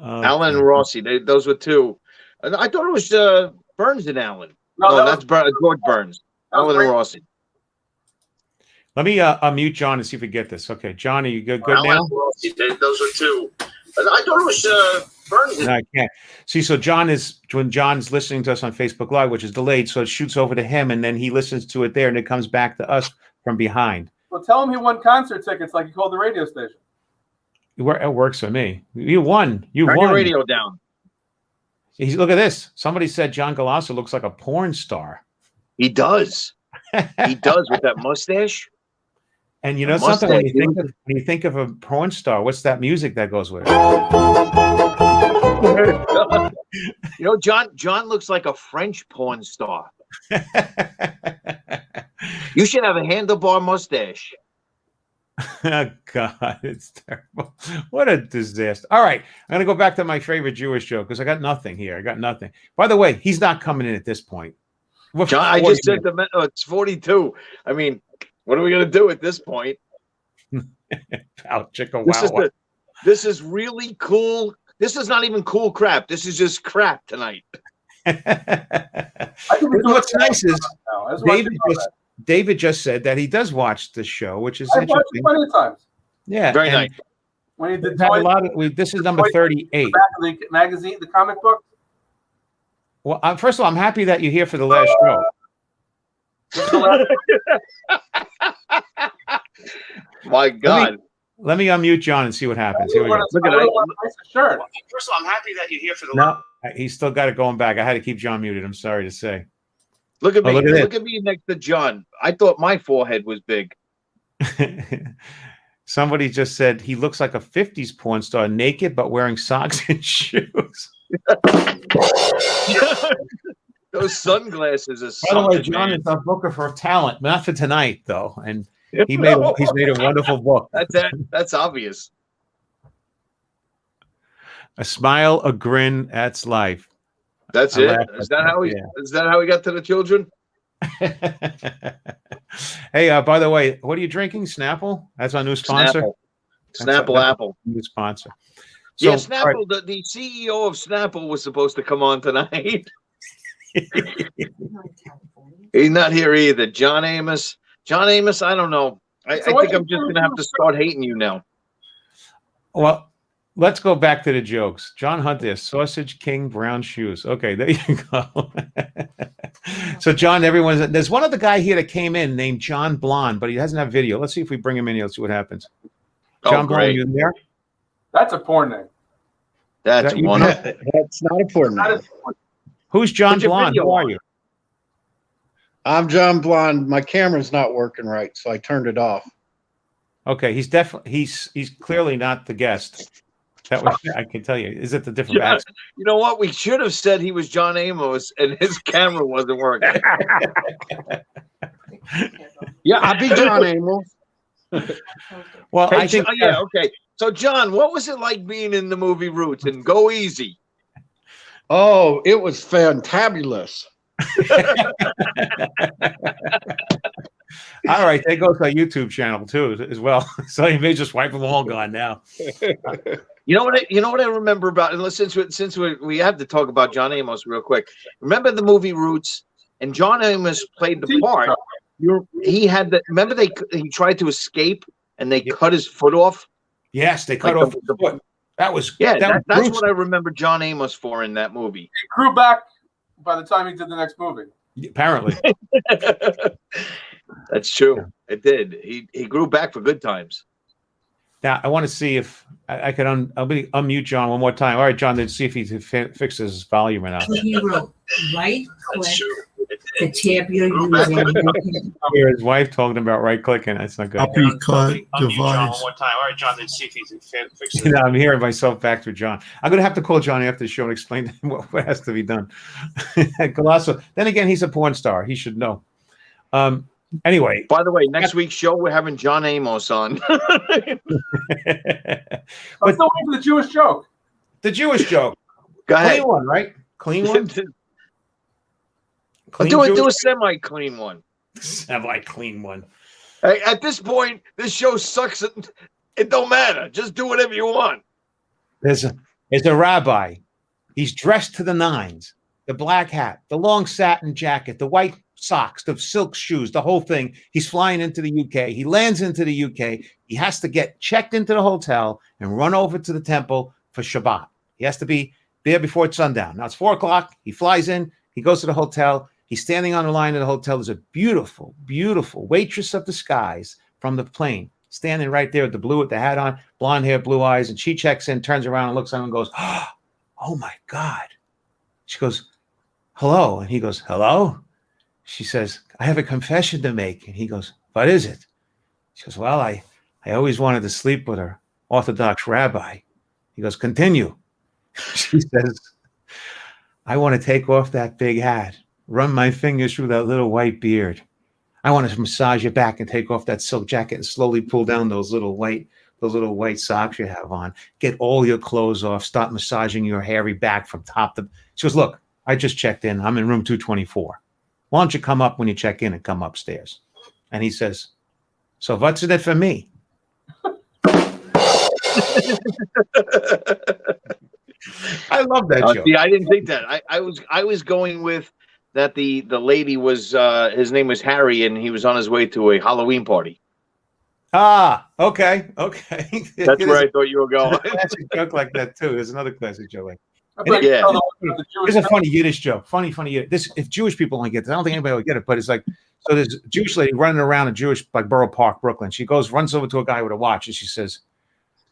[SPEAKER 2] Allen and Rossi. Those were two. I thought it was Burns and Allen. No, that's George Burns. Allen and Rossi.
[SPEAKER 1] Let me unmute John and see if we get this. Okay, Johnny, you good now?
[SPEAKER 5] Those are two. I thought it was Burns.
[SPEAKER 1] No, I can't. See, so John is when John's listening to us on Facebook Live, which is delayed, so it shoots over to him, and then he listens to it there, and it comes back to us from behind.
[SPEAKER 4] Well, tell him he won concert tickets like he called the radio station.
[SPEAKER 1] It works for me. You won. You
[SPEAKER 2] Turn
[SPEAKER 1] won.
[SPEAKER 2] your radio down.
[SPEAKER 1] Look at this. Somebody said John Galasso looks like a porn star.
[SPEAKER 2] He does. He does with that mustache.
[SPEAKER 1] And you know something, when you think of a porn star, what's that music that goes with it?
[SPEAKER 2] You know, John looks like a French porn star. You should have a handlebar mustache.
[SPEAKER 1] Oh, God, it's terrible. What a disaster. All right, I'm going to go back to my favorite Jewish joke because I got nothing here. I got nothing. By the way, he's not coming in at this point.
[SPEAKER 2] John, I just said it's 42. I mean, what are we going to do at this point? This is really cool. This is not even cool crap. This is just crap tonight.
[SPEAKER 1] What's nice is David just said that he does watch the show, which is
[SPEAKER 4] I've watched it plenty of times.
[SPEAKER 1] Yeah,
[SPEAKER 2] very nice.
[SPEAKER 4] When he did
[SPEAKER 1] this is number 38.
[SPEAKER 4] Back of the magazine, the comic book.
[SPEAKER 1] Well, first of all, I'm happy that you're here for the last show.
[SPEAKER 2] My God.
[SPEAKER 1] Let me unmute John and see what happens. Here we go.
[SPEAKER 2] Look at that.
[SPEAKER 4] Shirt.
[SPEAKER 5] First of all, I'm happy that you're here for the.
[SPEAKER 1] No, he's still got it going back. I had to keep John muted. I'm sorry to say.
[SPEAKER 2] Look at me.
[SPEAKER 1] Look
[SPEAKER 2] at me next to John. I thought my forehead was big.
[SPEAKER 1] Somebody just said he looks like a 50s porn star, naked but wearing socks and shoes.
[SPEAKER 2] Those sunglasses are
[SPEAKER 1] By the way,
[SPEAKER 2] something,
[SPEAKER 1] John
[SPEAKER 2] man.
[SPEAKER 1] is a booker for talent, not for tonight, though. And he's made a wonderful book.
[SPEAKER 2] That's obvious.
[SPEAKER 1] A smile, a grin, that's life.
[SPEAKER 2] That's it. Is that how we got to the children?
[SPEAKER 1] Hey, by the way, what are you drinking? Snapple? That's our new sponsor.
[SPEAKER 2] Snapple Apple.
[SPEAKER 1] New sponsor. So,
[SPEAKER 2] yeah, Snapple. Right. The CEO of Snapple was supposed to come on tonight. He's not here either. John Amos. John Amos. I don't know. I think I'm just gonna have to start hating you now.
[SPEAKER 1] Well, let's go back to the jokes. John Hunter, Sausage King, brown shoes. Okay, there you go. So, John, there's one other guy here that came in named John Blonde, but he doesn't have video. Let's see if we bring him in here. Let's see what happens. John Blonde, you there?
[SPEAKER 4] That's a porn name.
[SPEAKER 2] That's wonderful.
[SPEAKER 6] That's not a porn name.
[SPEAKER 1] Who's John Blonde? Who are you?
[SPEAKER 6] I'm John Blonde. My camera's not working right, so I turned it off.
[SPEAKER 1] Okay, he's clearly not the guest. That was, I can tell you. Is it the different accent?
[SPEAKER 2] You know what? We should have said he was John Amos and his camera wasn't working.
[SPEAKER 6] Yeah, I'll be John Amos.
[SPEAKER 1] Well,
[SPEAKER 2] hey,
[SPEAKER 1] I think
[SPEAKER 2] okay. So, John, what was it like being in the movie Roots? And go easy.
[SPEAKER 6] Oh, it was fantabulous.
[SPEAKER 1] All right, there goes our YouTube channel too, as well. So you may just wipe them all gone now.
[SPEAKER 2] You know what I remember about, and since we have to talk about John Amos real quick. Remember the movie Roots, and John Amos played the part. He had the. Remember he tried to escape, and they cut his foot off.
[SPEAKER 1] Yes, they cut off the foot. That was
[SPEAKER 2] that's what I remember John Amos for in that movie.
[SPEAKER 4] He grew back by the time he did the next movie.
[SPEAKER 1] Apparently.
[SPEAKER 2] That's true. It did. He grew back for good times.
[SPEAKER 1] Now I want to see if I can unmute John one more time. All right, John, let's see if he fixes his volume or not.
[SPEAKER 7] He wrote right click to tab your using.
[SPEAKER 1] Hear his wife talking about right clicking. That's not good.
[SPEAKER 8] Copy cut
[SPEAKER 5] John,
[SPEAKER 8] device.
[SPEAKER 5] one more time. All right, John, let's see if he can fix it.
[SPEAKER 1] You know, I'm hearing myself back through John. I'm going to have to call John after the show and explain to him what has to be done. Colosso. Then again, he's a porn star. He should know. Anyway.
[SPEAKER 2] By the way, next week's show, we're having John Amos on.
[SPEAKER 4] I'm still waiting for the Jewish joke.
[SPEAKER 1] The Jewish joke.
[SPEAKER 2] Go ahead.
[SPEAKER 1] Clean one, right? Clean one?
[SPEAKER 2] Do a semi-clean one.
[SPEAKER 1] Semi-clean one.
[SPEAKER 2] Hey, at this point, this show sucks. It don't matter. Just do whatever you want.
[SPEAKER 1] There's a rabbi. He's dressed to the nines. the black hat, the long satin jacket, the white socks, the silk shoes, the whole thing. He's flying into the UK. He lands into the UK. He has to get checked into the hotel and run over to the temple for Shabbat. He has to be there before it's sundown. Now it's 4 o'clock. He flies in. He goes to the hotel. He's standing on the line of the hotel. There's a beautiful, beautiful waitress of the skies from the plane standing right there with the blue with the hat on, blonde hair, blue eyes. And she checks in, turns around and looks at him and goes, oh my God. She goes, hello. And he goes, hello. She says, I have a confession to make. And he goes, what is it? She goes, well, I always wanted to sleep with her Orthodox rabbi. He goes, continue. She says, I want to take off that big hat, run my fingers through that little white beard. I want to massage your back and take off that silk jacket and slowly pull down those little white socks you have on. Get all your clothes off. Start massaging your hairy back from top to. She goes, look, I just checked in. I'm in room 224. Why don't you come up when you check in and come upstairs? And he says, so what's in it for me? I love that joke.
[SPEAKER 2] See, I didn't think that. I was going with that the lady was his name was Harry and he was on his way to a Halloween party.
[SPEAKER 1] Ah, okay.
[SPEAKER 2] That's where I thought you were going.
[SPEAKER 1] There's a classic joke like that too. There's another classic joke like
[SPEAKER 2] yeah.
[SPEAKER 1] It's a funny Yiddish joke. Funny Yiddish. This, if Jewish people only get this, I don't think anybody will get it, but it's like, so there's a Jewish lady running around in Jewish, like Borough Park, Brooklyn. She runs over to a guy with a watch and she says,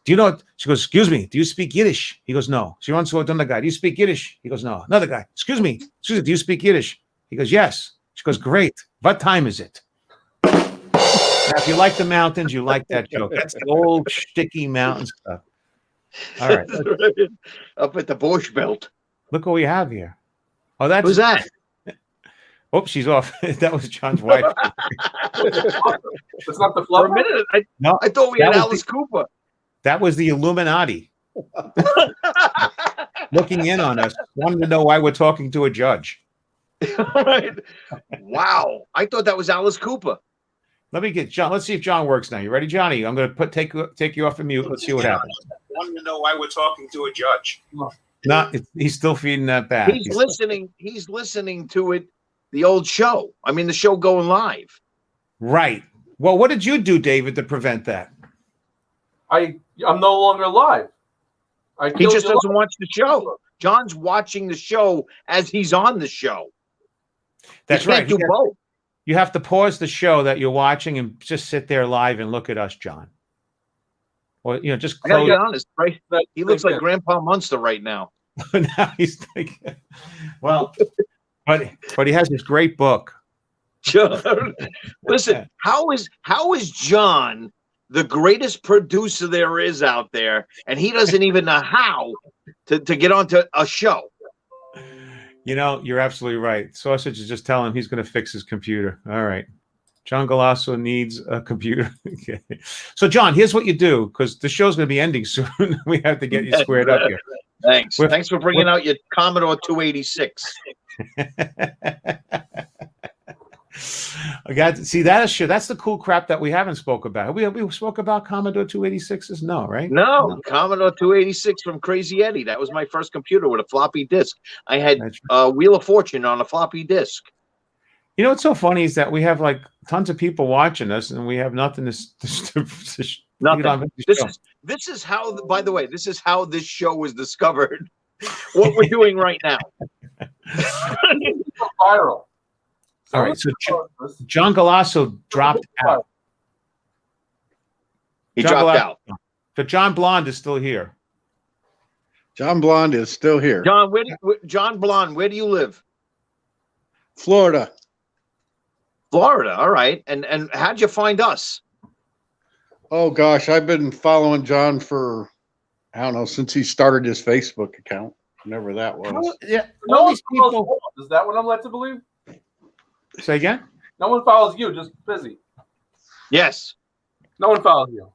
[SPEAKER 1] do you know, she goes, excuse me, do you speak Yiddish? He goes, no. She runs to another guy. Do you speak Yiddish? He goes, no. Another guy, excuse me, do you speak Yiddish? He goes, yes. She goes, great. What time is it? Now, if you like the mountains, you like that joke. That's the old sticky mountain stuff. All right.
[SPEAKER 2] Up at the Borscht Belt.
[SPEAKER 1] Look what we have here. Oh, that's
[SPEAKER 2] who's that?
[SPEAKER 1] Oops, she's off. That was John's wife.
[SPEAKER 4] It's not the
[SPEAKER 2] For a
[SPEAKER 4] flower.
[SPEAKER 2] minute,
[SPEAKER 1] No,
[SPEAKER 2] I thought we had Alice Cooper.
[SPEAKER 1] that was the Illuminati looking in on us, wanting to know why we're talking to a judge.
[SPEAKER 2] Right. Wow. I thought that was Alice Cooper.
[SPEAKER 1] Let me get John. Let's see if John works now. You ready, Johnny? I'm going to take you off of mute. Let's see what happens.
[SPEAKER 3] Wanting to know why we're talking to a judge.
[SPEAKER 1] No, he's still feeding that back.
[SPEAKER 2] He's listening to it, the old show. I mean, the show going live.
[SPEAKER 1] Right. Well, what did you do, David, to prevent that?
[SPEAKER 4] I'm no longer live.
[SPEAKER 2] He just doesn't watch the show. John's watching the show as he's on the show.
[SPEAKER 1] That's
[SPEAKER 2] you can't
[SPEAKER 1] right.
[SPEAKER 2] do both.
[SPEAKER 1] You have to pause the show that you're watching and just sit there live and look at us, John. Or just
[SPEAKER 2] I gotta
[SPEAKER 1] close.
[SPEAKER 2] be honest, right? He looks like Grandpa Munster right now.
[SPEAKER 1] Now he's like, well, but he has this great book.
[SPEAKER 2] John, listen, how is John the greatest producer there is out there, and he doesn't even know how to get onto a show?
[SPEAKER 1] You're absolutely right. Sausage is just telling him he's going to fix his computer. All right. John Galasso needs a computer. Okay. So, John, here's what you do, because the show's going to be ending soon. We have to get you squared up here.
[SPEAKER 2] Thanks. Thanks for bringing out your Commodore 286.
[SPEAKER 1] I got to see that. That's the cool crap that we haven't spoke about. We spoke about Commodore 286s? No, right?
[SPEAKER 2] No, Commodore 286 from Crazy Eddie. That was my first computer with a floppy disk. I had Wheel of Fortune on a floppy disk.
[SPEAKER 1] You know what's so funny is that we have like tons of people watching us, and we have nothing to
[SPEAKER 2] nothing. This is how. By the way, this is how this show was discovered. What we're doing right now.
[SPEAKER 4] Viral.
[SPEAKER 1] All right, so John Galasso dropped out.
[SPEAKER 2] He dropped out.
[SPEAKER 1] But John Blonde is still here.
[SPEAKER 6] John Blonde is still here.
[SPEAKER 2] John Blonde, where do you live?
[SPEAKER 6] Florida.
[SPEAKER 2] Florida, all right. And how'd you find us?
[SPEAKER 6] Oh gosh, I've been following John for, I don't know, since he started his Facebook account, whenever that was.
[SPEAKER 1] All these people.
[SPEAKER 4] Is that what I'm led to believe?
[SPEAKER 1] Say again?
[SPEAKER 4] No one follows you, just busy.
[SPEAKER 2] Yes.
[SPEAKER 4] No one follows you.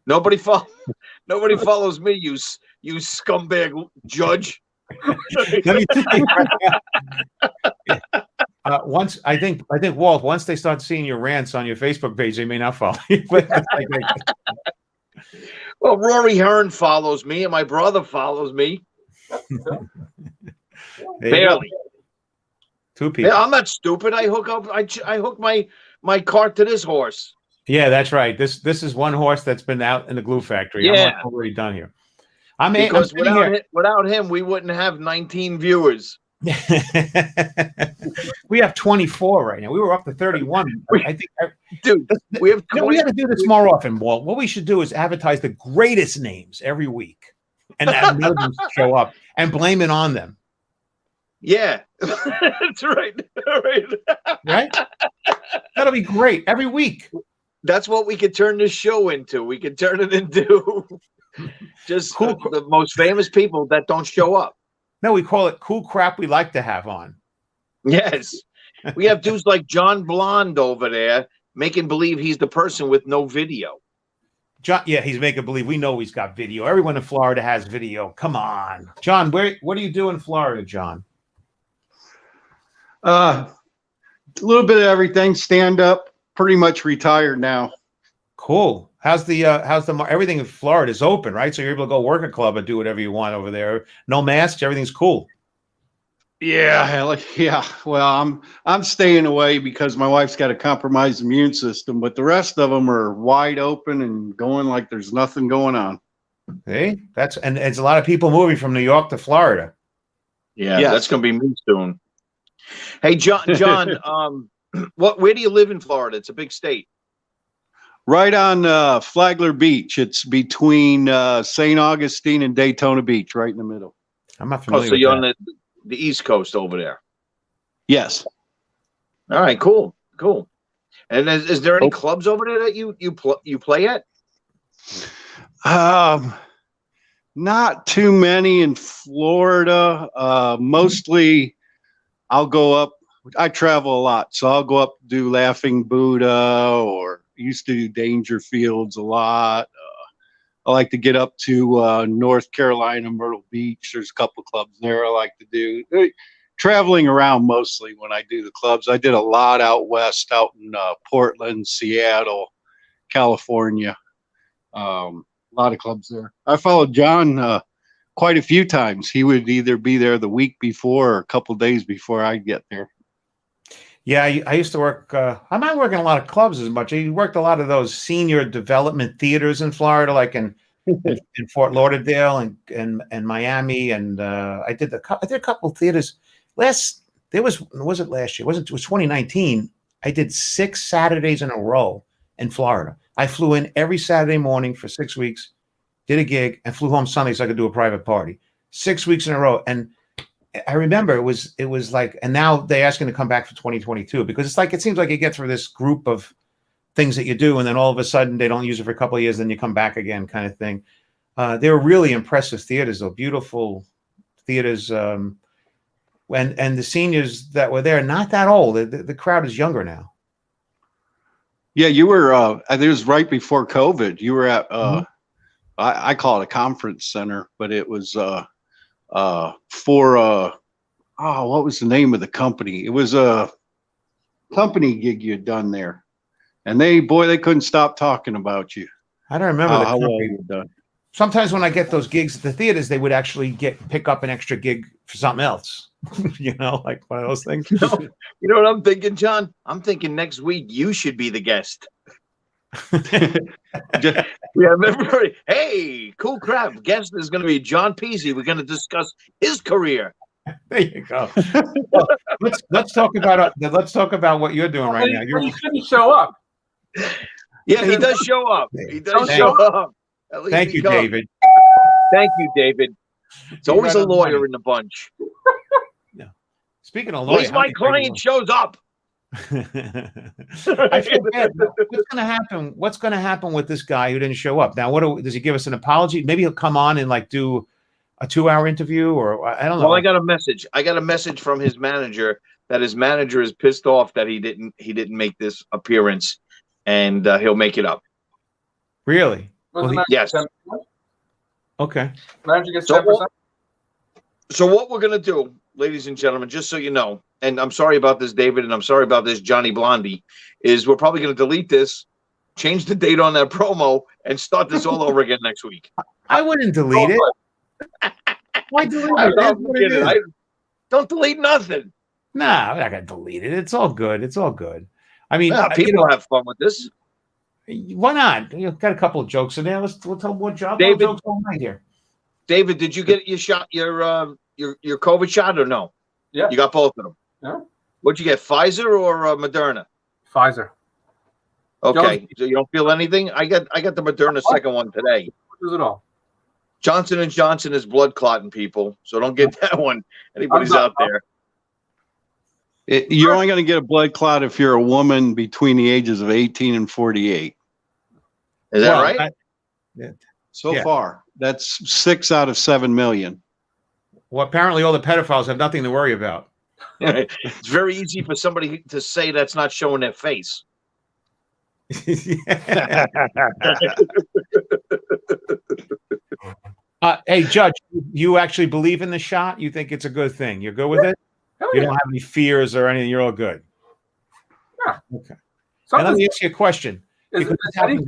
[SPEAKER 2] Nobody follows me, you scumbag judge.
[SPEAKER 1] Let me once I think Walt, once they start seeing your rants on your Facebook page, they may not follow you.
[SPEAKER 2] Well, Rory Hearn follows me, and my brother follows me. Barely.
[SPEAKER 1] 2 people.
[SPEAKER 2] Yeah, I'm not stupid. I hook up. I hook my cart to this horse.
[SPEAKER 1] Yeah, that's right. This is one horse that's been out in the glue factory.
[SPEAKER 2] Yeah.
[SPEAKER 1] I'm already done here.
[SPEAKER 2] Because without him, we wouldn't have 19 viewers.
[SPEAKER 1] We have 24 right now. We were up to 31. I think,
[SPEAKER 2] dude, we have 20.
[SPEAKER 1] We got to do this more often, Walt. What we should do is advertise the greatest names every week, and have none of them show up, and blame it on them.
[SPEAKER 2] Yeah, that's right.
[SPEAKER 1] Right? That'll be great every week.
[SPEAKER 2] That's what we could turn this show into. We could turn it into just the most famous people that don't show up.
[SPEAKER 1] No, we call it cool crap we like to have on.
[SPEAKER 2] Yes. We have dudes like John Blonde over there making believe he's the person with no video.
[SPEAKER 1] John, yeah, he's making believe. We know he's got video. Everyone in Florida has video. Come on. John, what do you do in Florida, John?
[SPEAKER 6] A little bit of everything. Stand up. Pretty much retired now.
[SPEAKER 1] Cool. How's the everything in Florida is open, right? So you're able to go work a club and do whatever you want over there. No masks. Everything's cool.
[SPEAKER 6] Yeah. Well, I'm staying away because my wife's got a compromised immune system, but the rest of them are wide open and going like there's nothing going on.
[SPEAKER 1] Hey, and it's a lot of people moving from New York to Florida.
[SPEAKER 2] Yeah, yes. That's going to be me soon. Hey, John, where do you live in Florida? It's a big state.
[SPEAKER 6] Right on Flagler Beach. It's between St. Augustine and Daytona Beach, right in the middle.
[SPEAKER 1] I'm not familiar.
[SPEAKER 2] So you're on the East Coast over there.
[SPEAKER 6] Yes.
[SPEAKER 2] All right. Cool. And is there any clubs over there that you play at?
[SPEAKER 6] Not too many in Florida. Mostly, I'll go up. I travel a lot, so I'll go up do Laughing Buddha, or used to do Dangerfields a lot. I like to get up to North Carolina, Myrtle Beach. There's a couple clubs there I like to do. Traveling around mostly when I do the clubs. I did a lot out west, out in Portland, Seattle, California. A lot of clubs there. I followed John quite a few times. He would either be there the week before or a couple days before I'd get there.
[SPEAKER 1] Yeah, I used to work. I'm not working a lot of clubs as much. I worked a lot of those senior development theaters in Florida, like in Fort Lauderdale and Miami, and I did a couple of theaters. Was it last year? It was 2019. I did 6 Saturdays in a row in Florida. I flew in every Saturday morning for 6 weeks, did a gig, and flew home Sunday so I could do a private party. 6 weeks in a row, and I remember it was like, and now they're asking to come back for 2022 because it's like, it seems like you get through this group of things that you do, and then all of a sudden they don't use it for a couple of years, then you come back again, kind of thing. They were really impressive theaters, though, beautiful theaters. And the seniors that were there, not that old. The crowd is younger now.
[SPEAKER 6] Yeah, you were. It was right before COVID. You were at. I call it a conference center, but it was. What was the name of the company? It was a company gig you had done there, and they couldn't stop talking about you.
[SPEAKER 1] I don't remember
[SPEAKER 6] how well you done.
[SPEAKER 1] Sometimes when I get those gigs at the theaters, they would actually pick up an extra gig for something else. Like one of those things.
[SPEAKER 2] You know what I'm thinking, John? I'm thinking next week you should be the guest. Yeah, remember? Hey, cool crap. Guest is going to be John Peasy. We're going to discuss his career.
[SPEAKER 1] There you go. Well, let's talk about what you're doing right now.
[SPEAKER 4] You shouldn't show up.
[SPEAKER 2] Yeah, he does show up. He does show up.
[SPEAKER 1] Thank you, David.
[SPEAKER 2] Thank you, David. It's always a lawyer in the bunch.
[SPEAKER 1] Yeah. Speaking of lawyers,
[SPEAKER 2] at least my client shows up.
[SPEAKER 1] I feel bad. What's going to happen with this guy who didn't show up? Now, does he give us an apology? Maybe he'll come on and like do a 2-hour interview, or I don't know.
[SPEAKER 2] Well, I got a message from his manager that his manager is pissed off that he didn't make this appearance, and he'll make it up.
[SPEAKER 1] Really?
[SPEAKER 2] Yes.
[SPEAKER 1] Okay.
[SPEAKER 4] Manager gets 10%.
[SPEAKER 2] So what we're gonna do, ladies and gentlemen, just so you know, and I'm sorry about this, David, and I'm sorry about this, Johnny Blondie, is we're probably gonna delete this, change the date on that promo, and start this all over again next week.
[SPEAKER 1] I wouldn't delete it. Why delete it?
[SPEAKER 2] Don't delete nothing.
[SPEAKER 1] Nah, I'm not gonna delete it. It's all good. It's all good. I mean,
[SPEAKER 2] people have fun with this.
[SPEAKER 1] Why not? You've got a couple of jokes in there. We'll tell more jokes all night here.
[SPEAKER 2] David, did you get your shot, your COVID shot or no?
[SPEAKER 4] Yeah.
[SPEAKER 2] You got both of them.
[SPEAKER 4] Yeah.
[SPEAKER 2] What'd you get, Pfizer or Moderna?
[SPEAKER 4] Pfizer.
[SPEAKER 2] Okay, so you don't feel anything? I got the Moderna second one today.
[SPEAKER 4] What is it all?
[SPEAKER 2] Johnson & Johnson is blood clotting people, so don't get that one. Anybody's out there.
[SPEAKER 6] You're only going to get a blood clot if you're a woman between the ages of 18 and 48.
[SPEAKER 2] Is that right?
[SPEAKER 6] So far, that's 6 out of 7 million.
[SPEAKER 1] Well, apparently all the pedophiles have nothing to worry about.
[SPEAKER 2] It's very easy for somebody to say that's not showing their face.
[SPEAKER 1] Hey, Judge, you actually believe in the shot? You think it's a good thing? You're good with it? You don't have any fears or anything. You're all good.
[SPEAKER 4] Yeah.
[SPEAKER 1] Okay. And let me ask you a question. Because this happens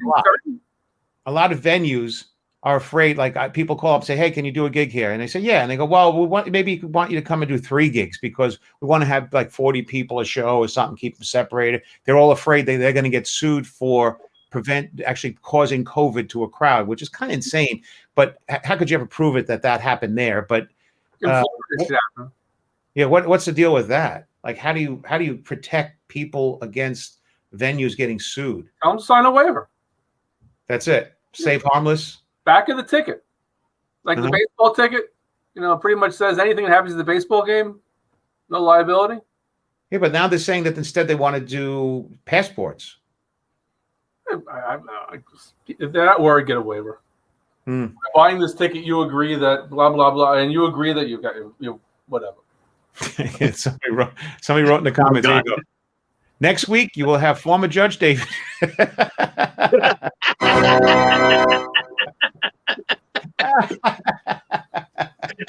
[SPEAKER 1] a lot of venues are afraid. Like people call up and say, "Hey, can you do a gig here?" And they say, "Yeah." And they go, "Well, maybe we want you to come and do 3 gigs because we want to have like 40 people a show or something, keep them separated." They're all afraid they're going to get sued for actually causing COVID to a crowd, which is kind of insane. But how could you ever prove it that happened there? But yeah, what's the deal with that? Like, how do you protect people against venues getting sued?
[SPEAKER 4] Tell them to sign a waiver.
[SPEAKER 1] That's it. Safe, harmless.
[SPEAKER 4] Back of the ticket, like the baseball ticket, pretty much says anything that happens at the baseball game, no liability.
[SPEAKER 1] Yeah, but now they're saying that instead they want to do passports.
[SPEAKER 4] If they're not worried, get a waiver. Buying this ticket, you agree that blah blah blah, and you agree that you got whatever.
[SPEAKER 1] Somebody wrote in the comments. There you go. Next week you will have former Judge David.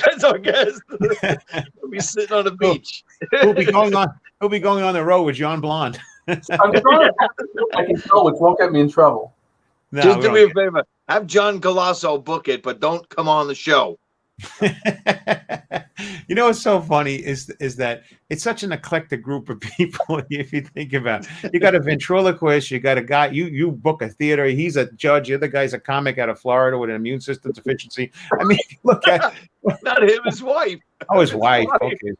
[SPEAKER 2] That's our guest. We'll be sitting on the beach.
[SPEAKER 1] He'll be going on the road with John Blonde.
[SPEAKER 4] I'm trying I can tell, which won't get me in trouble.
[SPEAKER 1] No,
[SPEAKER 2] just do me a favor. Have John Galasso book it, but don't come on the show.
[SPEAKER 1] You know what's so funny is that it's such an eclectic group of people. If you think about it, you got a ventriloquist, you got a guy, you book a theater, he's a judge, the other guy's a comic out of Florida with an immune system deficiency. I mean, look at
[SPEAKER 2] not him, his wife.
[SPEAKER 1] Oh, his wife. Okay.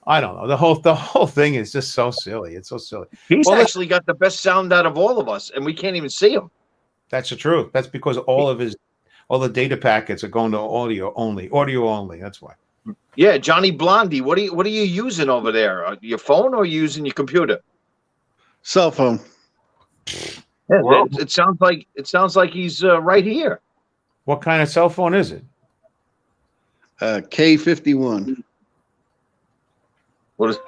[SPEAKER 1] I don't know. The whole thing is just so silly. It's so silly.
[SPEAKER 2] He's actually got the best sound out of all of us, and we can't even see him.
[SPEAKER 1] That's the truth. That's because all the data packets are going to audio only. That's why.
[SPEAKER 2] Yeah, Johnny Blondie, what are you using over there? Your phone or using your computer?
[SPEAKER 6] Cell phone.
[SPEAKER 2] Yeah, it sounds like he's right here.
[SPEAKER 1] What kind of cell phone is it?
[SPEAKER 6] K51.
[SPEAKER 2] What is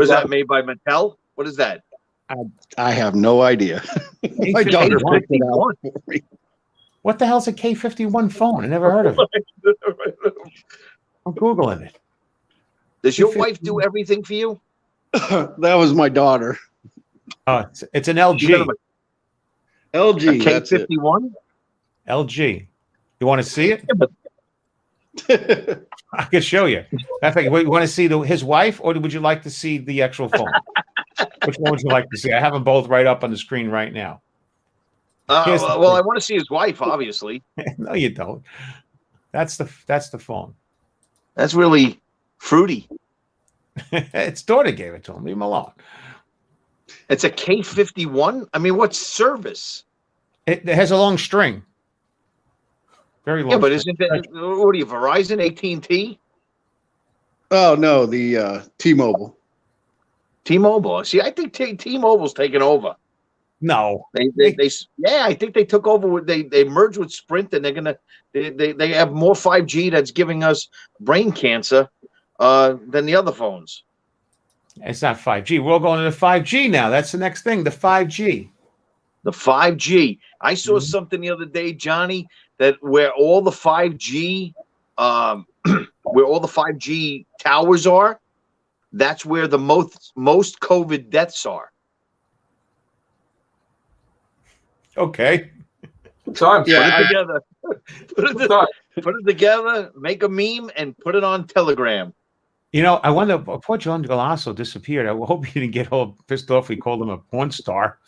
[SPEAKER 2] that made by Mattel? What is that?
[SPEAKER 6] I have no idea. My daughter picked it out for me.
[SPEAKER 1] What the hell's a K51 phone? I never heard of it. I'm Googling it.
[SPEAKER 2] Does your wife do everything for you?
[SPEAKER 6] That was my daughter.
[SPEAKER 1] It's an LG.
[SPEAKER 6] LG.
[SPEAKER 2] K51?
[SPEAKER 1] LG. You want to see it? I could show you. In fact, you want to see his wife, or would you like to see the actual phone? Which one would you like to see? I have them both right up on the screen right now.
[SPEAKER 2] Well, I want to see his wife, obviously.
[SPEAKER 1] No, you don't. That's the phone.
[SPEAKER 2] That's really fruity.
[SPEAKER 1] Its daughter gave it to him. Leave him alone.
[SPEAKER 2] It's a K51. I mean, what service?
[SPEAKER 1] It has a long string. Very long.
[SPEAKER 2] Yeah, but isn't that what are you, Verizon, AT&T?
[SPEAKER 6] Oh no, the T-Mobile.
[SPEAKER 2] T-Mobile. See, I think T-Mobile's taken over.
[SPEAKER 1] No,
[SPEAKER 2] I think they took over. They merged with Sprint, and they have more 5G that's giving us brain cancer than the other phones.
[SPEAKER 1] It's not 5G. We're all going to the 5G now. That's the next thing. The 5G.
[SPEAKER 2] The 5G. I saw something the other day, Johnny, that where all the 5G towers are, that's where the most COVID deaths are.
[SPEAKER 1] Okay.
[SPEAKER 4] Time.
[SPEAKER 2] Yeah, put it together, make a meme, and put it on Telegram.
[SPEAKER 1] You know, I wonder. Poor John Galasso disappeared. I hope he didn't get all pissed off. We called him a porn star.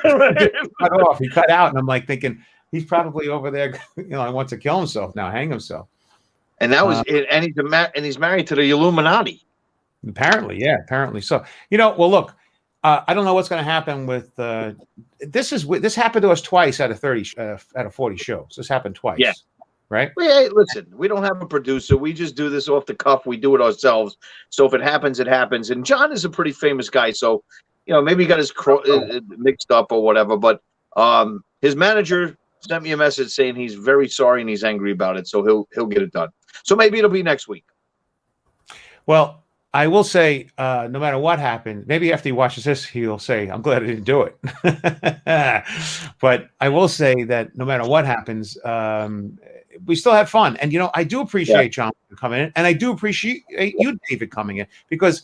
[SPEAKER 1] Cut off. He cut out, and I'm like thinking he's probably over there. You know, he wants to kill himself now, hang himself.
[SPEAKER 2] And that was it. And he's married to the Illuminati.
[SPEAKER 1] Apparently, yeah, apparently so. You know, well, look, I don't know what's going to happen with this happened to us twice out of 40 shows. This happened twice.
[SPEAKER 2] Yeah.
[SPEAKER 1] Right.
[SPEAKER 2] Hey, listen, we don't have a producer. We just do this off the cuff. We do it ourselves. So if it happens, it happens. And John is a pretty famous guy, so you know maybe he got his mixed up or whatever. But his manager sent me a message saying he's very sorry and he's angry about it. So he'll get it done. So maybe it'll be next week.
[SPEAKER 1] Well, I will say, no matter what happened, maybe after he watches this, he'll say, "I'm glad I didn't do it." But I will say that no matter what happens, we still have fun. And, you know, I do appreciate John coming in, and I do appreciate you, David, coming in, because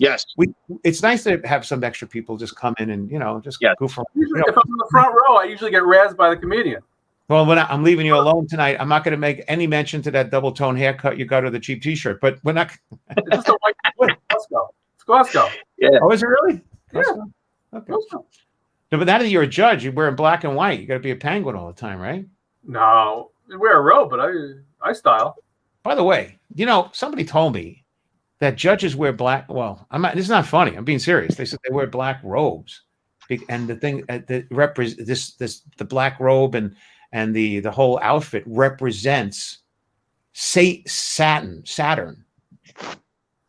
[SPEAKER 1] it's nice to have some extra people just come in and, you know, just go for
[SPEAKER 4] usually, if I'm in the front row, I usually get razzed by the comedian.
[SPEAKER 1] Well, when I'm leaving you alone tonight, I'm not going to make any mention to that double tone haircut you got or the cheap T-shirt. But we're not.
[SPEAKER 4] It's just a white Costco. It's Costco.
[SPEAKER 2] Yeah.
[SPEAKER 1] Oh, is it really?
[SPEAKER 4] Yeah.
[SPEAKER 1] Okay. No, but now that you're a judge, you're wearing black and white. You got to be a penguin all the time, right?
[SPEAKER 4] No, I wear a robe, but I style.
[SPEAKER 1] By the way, you know, somebody told me that judges wear black. Well, I'm not. This is not funny. I'm being serious. They said they wear black robes, and the thing that represents the black robe and the whole outfit represents Saturn.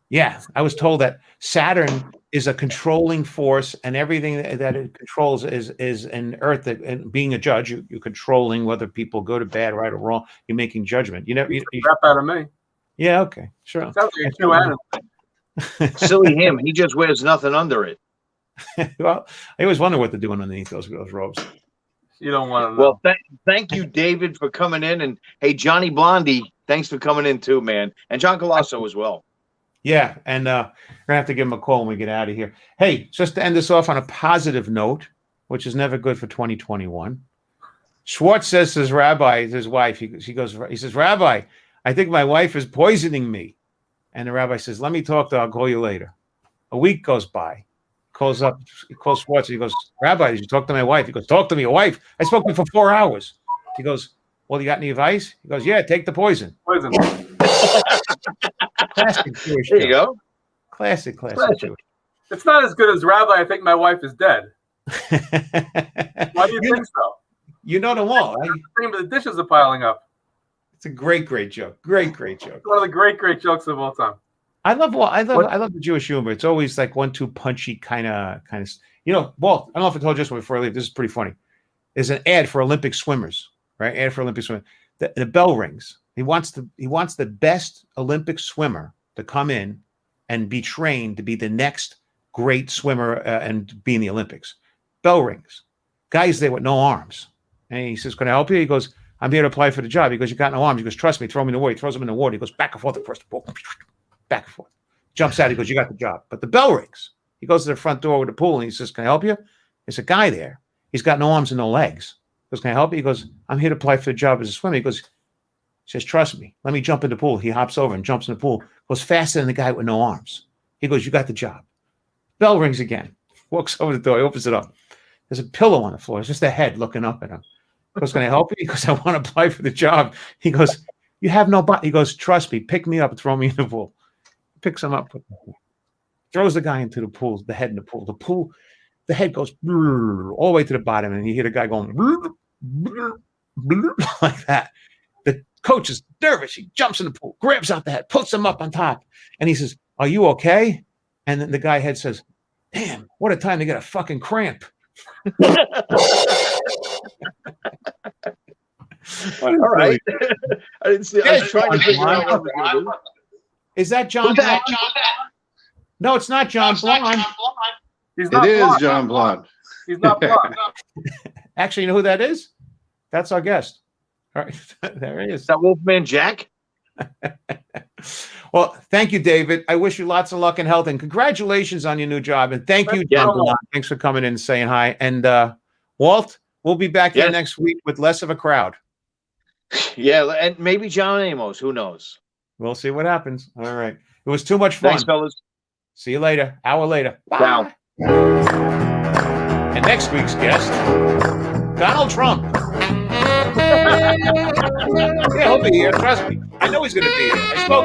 [SPEAKER 1] Yeah, I was told that Saturn is a controlling force, and everything that it controls is an Earth. And being a judge, you're controlling whether people go to bad, right, or wrong. You're making judgment. You know, you
[SPEAKER 4] crap out of me.
[SPEAKER 1] Yeah. Okay. Sure.
[SPEAKER 4] Sounds like a new animal.
[SPEAKER 2] Silly him. He just wears nothing under it.
[SPEAKER 1] Well, I always wonder what they're doing underneath those robes.
[SPEAKER 4] You don't want to know.
[SPEAKER 2] Well, thank you, David, for coming in. And hey, Johnny Blondie, thanks for coming in too, man. And John Galasso as well.
[SPEAKER 1] Yeah, and we're going to have to give him a call when we get out of here. Hey, just to end this off on a positive note, which is never good for 2021, Schwartz says to his rabbi, his wife, he says, "Rabbi, I think my wife is poisoning me." And the rabbi says, "Let me talk to her. I'll call you later." A week goes by. He calls Schwartz. He goes, "Rabbi, did you talk to my wife?" He goes, "Talk to me, your wife. I spoke to you for 4 hours." He goes, "Well, you got any advice?" He goes, "Yeah, take the poison."
[SPEAKER 4] Poison.
[SPEAKER 1] Classic Jewish.
[SPEAKER 2] There you go.
[SPEAKER 1] Classic Jewish.
[SPEAKER 4] It's not as good as Rabbi, I think my wife is dead. Why do you think so?
[SPEAKER 1] You know them all.
[SPEAKER 4] The dishes are piling up.
[SPEAKER 1] It's a great joke. Great joke.
[SPEAKER 4] One of the great jokes of all time.
[SPEAKER 1] I love the Jewish humor. It's always like 1-2 punchy kind of. You know, Walt, I don't know if I told you this before I leave. This is pretty funny. There's an ad for Olympic swimmers, right? Ad for Olympic swimmers. The bell rings. He wants the best Olympic swimmer to come in and be trained to be the next great swimmer and be in the Olympics. Bell rings. Guy's there with no arms. And he says, "Can I help you?" He goes, "I'm here to apply for the job." He goes, "You got no arms." He goes, "Trust me, throw me in the water." He throws him in the water. He goes back and forth across the pool. Back and forth. Jumps out. He goes, "You got the job." But the bell rings. He goes to the front door with the pool and he says, "Can I help you?" There's a guy there. He's got no arms and no legs. He goes, "Can I help you?" He goes, "I'm here to apply for the job as a swimmer." He goes, says, "Trust me, let me jump in the pool." He hops over and jumps in the pool, goes faster than the guy with no arms. He goes, "You got the job." Bell rings again. Walks over the door, he opens it up. There's a pillow on the floor. It's just a head looking up at him. He goes, "Can I help you?" He goes, "I want to apply for the job." He goes, "You have no body." He goes, "Trust me, pick me up and throw me in the pool." He picks him up, throws the guy into the pool, the head in the pool. The head goes all the way to the bottom, and you hear the guy going like that. The coach is nervous. He jumps in the pool, grabs out the head, puts him up on top, and he says, "Are you okay?" And then the guy head says, "Damn, what a time to get a fucking cramp."
[SPEAKER 2] All right. I didn't see. I was trying to figure out what we're going to do.
[SPEAKER 1] Is that John Blonde? No, it's not John Blonde.
[SPEAKER 4] He's not
[SPEAKER 6] It is
[SPEAKER 4] blonde.
[SPEAKER 6] John Blonde.
[SPEAKER 4] He's not blonde.
[SPEAKER 1] Actually, you know who that is? That's our guest. All right, there he is.
[SPEAKER 2] Is that Wolfman Jack?
[SPEAKER 1] Well, thank you, David. I wish you lots of luck and health, and congratulations on your new job. And thank you, John Blonde. Thanks for coming in and saying hi. And Walt, we'll be back here next week with less of a crowd.
[SPEAKER 2] Yeah, and maybe John Amos. Who knows?
[SPEAKER 1] We'll see what happens. All right. It It was too much fun.
[SPEAKER 2] Thanks, fellas.
[SPEAKER 1] See you later. Hour later. Bye.
[SPEAKER 2] Ciao.
[SPEAKER 1] And next week's guest, Donald Trump. Yeah, he'll be here. Trust me. I know he's going to be here. I spoke